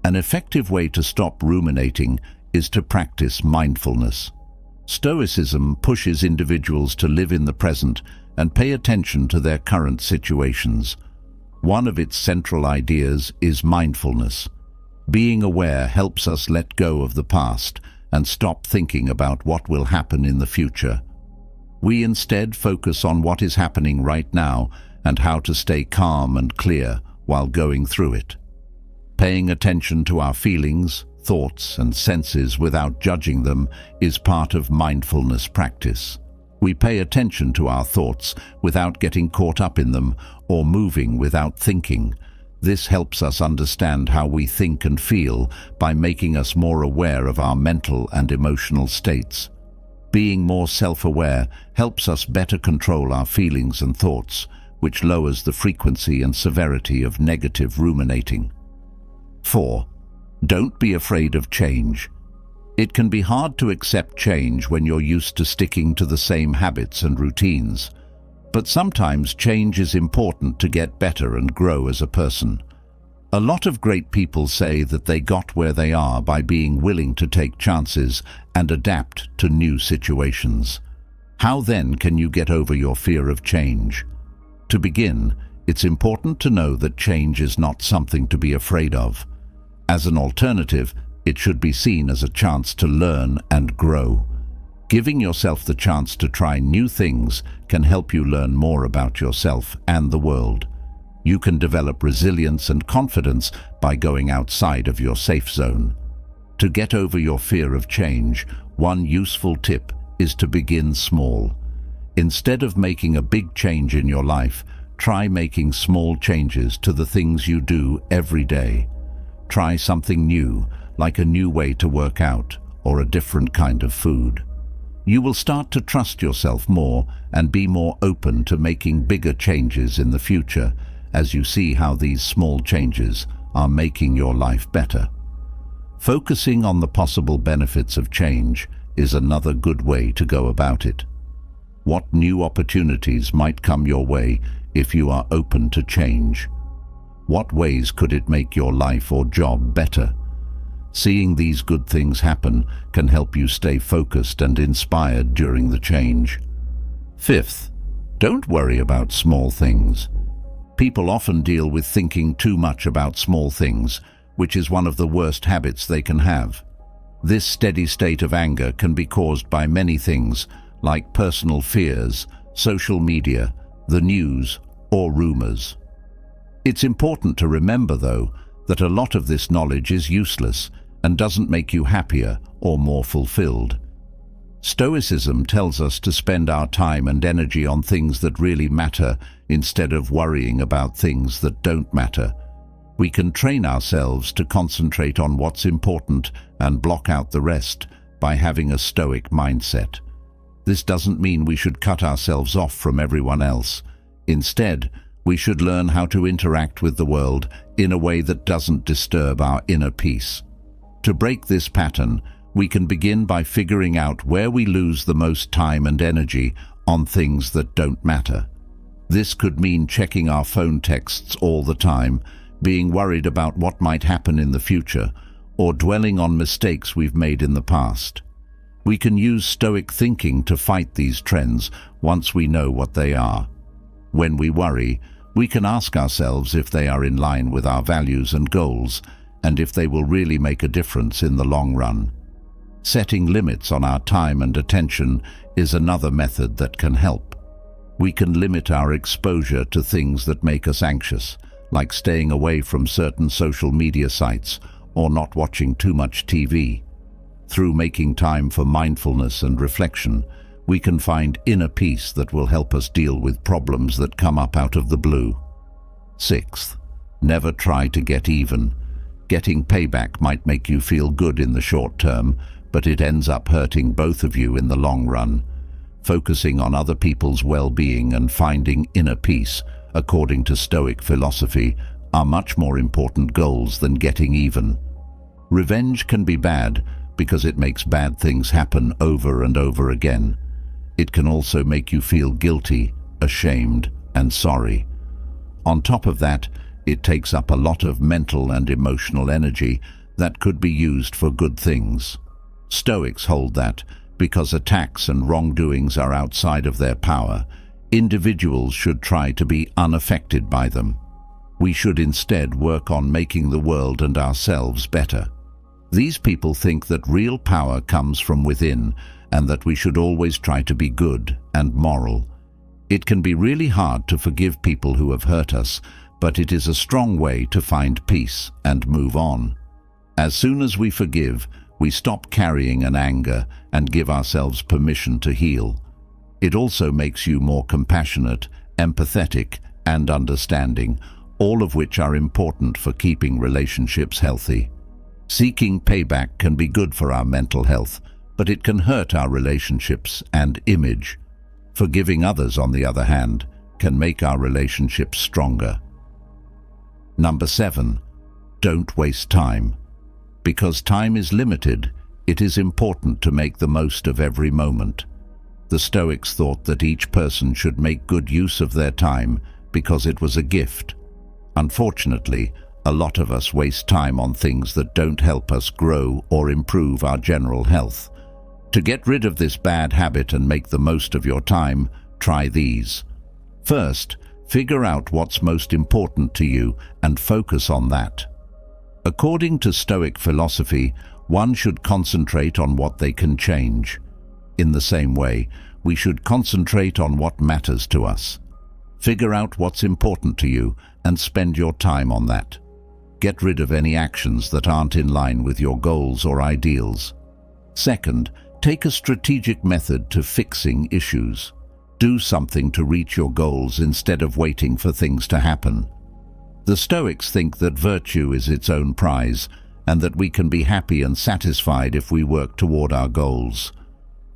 An effective way to stop ruminating is to practice mindfulness. Stoicism pushes individuals to live in the present and pay attention to their current situations. One of its central ideas is mindfulness. Being aware helps us let go of the past and stop thinking about what will happen in the future. We instead focus on what is happening right now and how to stay calm and clear while going through it. Paying attention to our feelings, thoughts, and senses without judging them is part of mindfulness practice. We pay attention to our thoughts without getting caught up in them or moving without thinking. This helps us understand how we think and feel by making us more aware of our mental and emotional states. Being more self-aware helps us better control our feelings and thoughts, which lowers the frequency and severity of negative ruminating. 4. Don't be afraid of change. It can be hard to accept change when you're used to sticking to the same habits and routines. But sometimes change is important to get better and grow as a person. A lot of great people say that they got where they are by being willing to take chances and adapt to new situations. How then can you get over your fear of change? To begin, it's important to know that change is not something to be afraid of. As an alternative, it should be seen as a chance to learn and grow. Giving yourself the chance to try new things can help you learn more about yourself and the world. You can develop resilience and confidence by going outside of your safe zone. To get over your fear of change, one useful tip is to begin small. Instead of making a big change in your life, try making small changes to the things you do every day. Try something new, like a new way to work out or a different kind of food. You will start to trust yourself more and be more open to making bigger changes in the future as you see how these small changes are making your life better. Focusing on the possible benefits of change is another good way to go about it. What new opportunities might come your way if you are open to change? What ways could it make your life or job better? Seeing these good things happen can help you stay focused and inspired during the change. Fifth, don't worry about small things. People often deal with thinking too much about small things, which is one of the worst habits they can have. This steady state of anger can be caused by many things, like personal fears, social media, the news, or rumors. It's important to remember, though, that a lot of this knowledge is useless and doesn't make you happier or more fulfilled. Stoicism tells us to spend our time and energy on things that really matter instead of worrying about things that don't matter. We can train ourselves to concentrate on what's important and block out the rest by having a Stoic mindset. This doesn't mean we should cut ourselves off from everyone else. Instead, we should learn how to interact with the world in a way that doesn't disturb our inner peace. To break this pattern, we can begin by figuring out where we lose the most time and energy on things that don't matter. This could mean checking our phone texts all the time, being worried about what might happen in the future, or dwelling on mistakes we've made in the past. We can use Stoic thinking to fight these trends once we know what they are. When we worry, we can ask ourselves if they are in line with our values and goals, and if they will really make a difference in the long run. Setting limits on our time and attention is another method that can help. We can limit our exposure to things that make us anxious, like staying away from certain social media sites or not watching too much TV. Through making time for mindfulness and reflection, we can find inner peace that will help us deal with problems that come up out of the blue. Sixth, never try to get even. Getting payback might make you feel good in the short term, but it ends up hurting both of you in the long run. Focusing on other people's well-being and finding inner peace, according to Stoic philosophy, are much more important goals than getting even. Revenge can be bad because it makes bad things happen over and over again. It can also make you feel guilty, ashamed, and sorry. On top of that, it takes up a lot of mental and emotional energy that could be used for good things. Stoics hold that, because attacks and wrongdoings are outside of their power, individuals should try to be unaffected by them. We should instead work on making the world and ourselves better. These people think that real power comes from within and that we should always try to be good and moral. It can be really hard to forgive people who have hurt us, but it is a strong way to find peace and move on. As soon as we forgive, we stop carrying an anger and give ourselves permission to heal. It also makes you more compassionate, empathetic, and understanding, all of which are important for keeping relationships healthy. Seeking payback can be good for our mental health, but it can hurt our relationships and image. Forgiving others, on the other hand, can make our relationships stronger. Number 7, don't waste time. Because time is limited, it is important to make the most of every moment. The Stoics thought that each person should make good use of their time because it was a gift. Unfortunately, a lot of us waste time on things that don't help us grow or improve our general health. To get rid of this bad habit and make the most of your time, try these. First, figure out what's most important to you and focus on that. According to Stoic philosophy, one should concentrate on what they can change. In the same way, we should concentrate on what matters to us. Figure out what's important to you and spend your time on that. Get rid of any actions that aren't in line with your goals or ideals. Second, take a strategic method to fixing issues. Do something to reach your goals instead of waiting for things to happen. The Stoics think that virtue is its own prize, and that we can be happy and satisfied if we work toward our goals.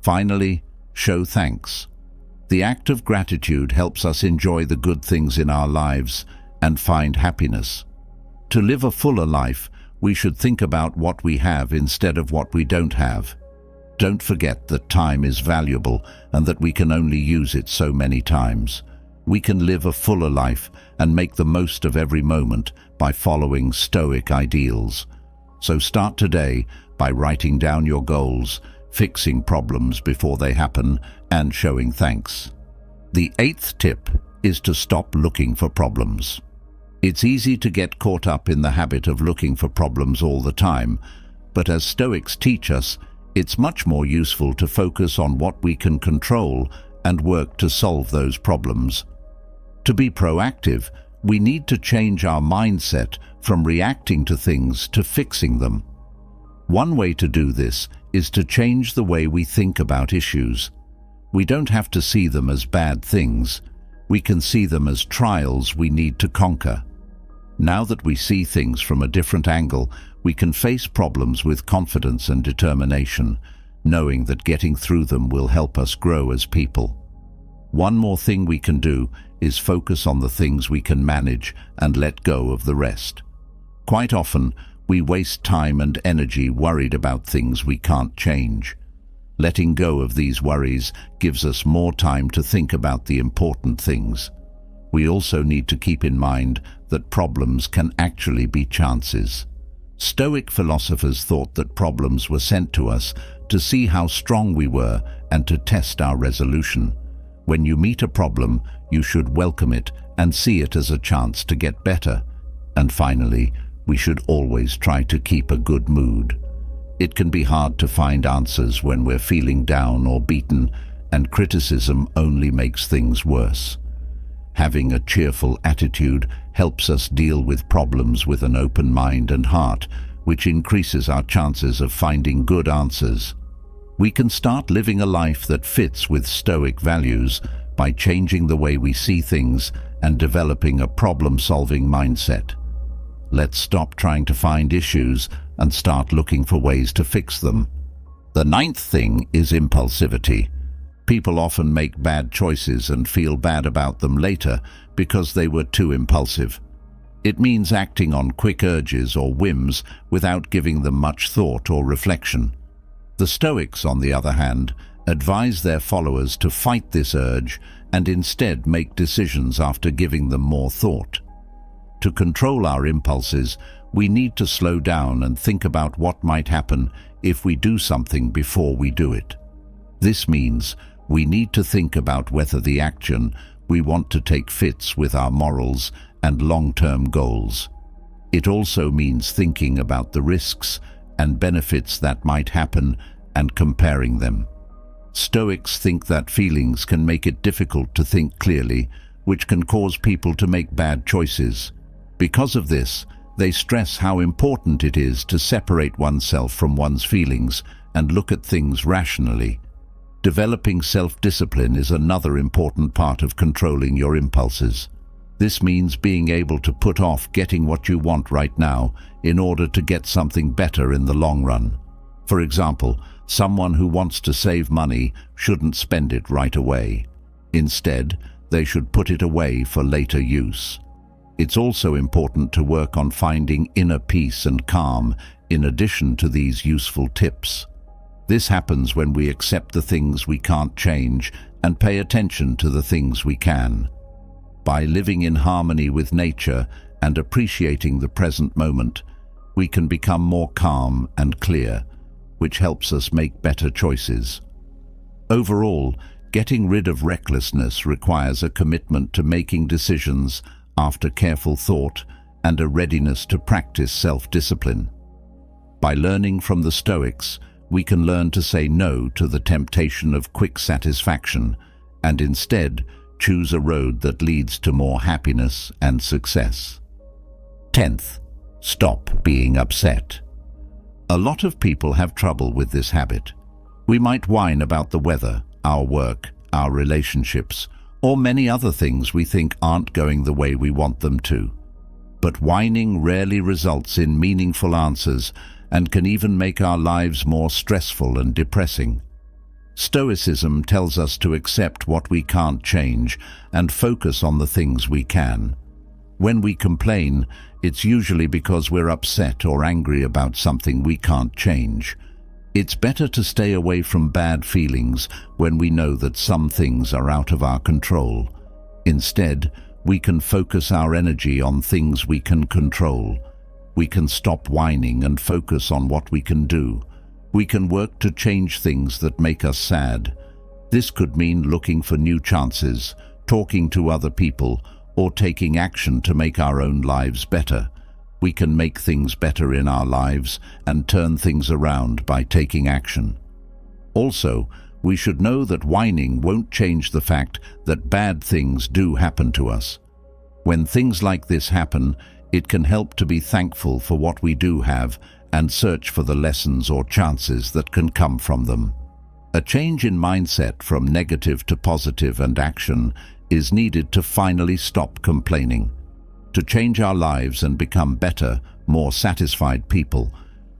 Finally, show thanks. The act of gratitude helps us enjoy the good things in our lives and find happiness. To live a fuller life, we should think about what we have instead of what we don't have. Don't forget that time is valuable and that we can only use it so many times. We can live a fuller life and make the most of every moment by following Stoic ideals. So start today by writing down your goals, fixing problems before they happen, and showing thanks. The 8th tip is to stop looking for problems. It's easy to get caught up in the habit of looking for problems all the time, but as Stoics teach us, it's much more useful to focus on what we can control and work to solve those problems. To be proactive, we need to change our mindset from reacting to things to fixing them. One way to do this is to change the way we think about issues. We don't have to see them as bad things. We can see them as trials we need to conquer. Now that we see things from a different angle, we can face problems with confidence and determination, knowing that getting through them will help us grow as people. One more thing we can do is focus on the things we can manage and let go of the rest. Quite often, we waste time and energy worried about things we can't change. Letting go of these worries gives us more time to think about the important things. We also need to keep in mind that problems can actually be chances. Stoic philosophers thought that problems were sent to us to see how strong we were and to test our resolution. When you meet a problem, you should welcome it and see it as a chance to get better. And finally, we should always try to keep a good mood. It can be hard to find answers when we're feeling down or beaten, and criticism only makes things worse. Having a cheerful attitude helps us deal with problems with an open mind and heart, which increases our chances of finding good answers. We can start living a life that fits with Stoic values by changing the way we see things and developing a problem-solving mindset. Let's stop trying to find issues and start looking for ways to fix them. The 9th thing is impulsivity. People often make bad choices and feel bad about them later because they were too impulsive. It means acting on quick urges or whims without giving them much thought or reflection. The Stoics, on the other hand, advise their followers to fight this urge and instead make decisions after giving them more thought. To control our impulses, we need to slow down and think about what might happen if we do something before we do it. This means we need to think about whether the action we want to take fits with our morals and long-term goals. It also means thinking about the risks and benefits that might happen and comparing them. Stoics think that feelings can make it difficult to think clearly, which can cause people to make bad choices. Because of this, they stress how important it is to separate oneself from one's feelings and look at things rationally. Developing self-discipline is another important part of controlling your impulses. This means being able to put off getting what you want right now in order to get something better in the long run. For example, someone who wants to save money shouldn't spend it right away. Instead, they should put it away for later use. It's also important to work on finding inner peace and calm in addition to these useful tips. This happens when we accept the things we can't change and pay attention to the things we can. By living in harmony with nature and appreciating the present moment, we can become more calm and clear, which helps us make better choices. Overall, getting rid of recklessness requires a commitment to making decisions after careful thought and a readiness to practice self-discipline. By learning from the Stoics, we can learn to say no to the temptation of quick satisfaction and instead choose a road that leads to more happiness and success. 10th, stop being upset. A lot of people have trouble with this habit. We might whine about the weather, our work, our relationships, or many other things we think aren't going the way we want them to. But whining rarely results in meaningful answers and can even make our lives more stressful and depressing. Stoicism tells us to accept what we can't change and focus on the things we can. When we complain, it's usually because we're upset or angry about something we can't change. It's better to stay away from bad feelings when we know that some things are out of our control. Instead, we can focus our energy on things we can control. we can stop whining and focus on what we can do. We can work to change things that make us sad. This could mean looking for new chances, talking to other people, or taking action to make our own lives better. We can make things better in our lives and turn things around by taking action. Also, we should know that whining won't change the fact that bad things do happen to us. When things like this happen, it can help to be thankful for what we do have and search for the lessons or chances that can come from them. A change in mindset from negative to positive and action is needed to finally stop complaining. To change our lives and become better, more satisfied people,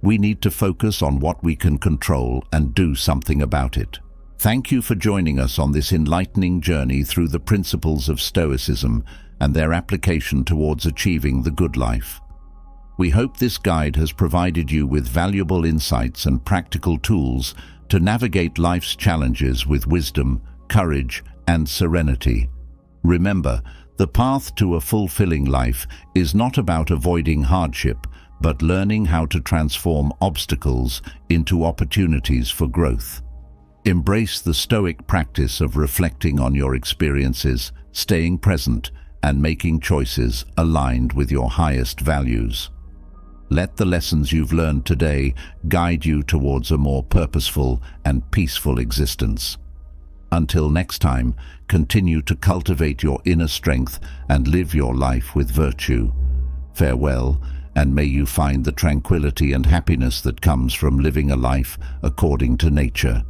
we need to focus on what we can control and do something about it. Thank you for joining us on this enlightening journey through the principles of Stoicism and their application towards achieving the good life. We hope this guide has provided you with valuable insights and practical tools to navigate life's challenges with wisdom, courage, and serenity. Remember, the path to a fulfilling life is not about avoiding hardship, but learning how to transform obstacles into opportunities for growth. Embrace the Stoic practice of reflecting on your experiences, staying present, and making choices aligned with your highest values. Let the lessons you've learned today guide you towards a more purposeful and peaceful existence. Until next time, continue to cultivate your inner strength and live your life with virtue. Farewell, and may you find the tranquility and happiness that comes from living a life according to nature.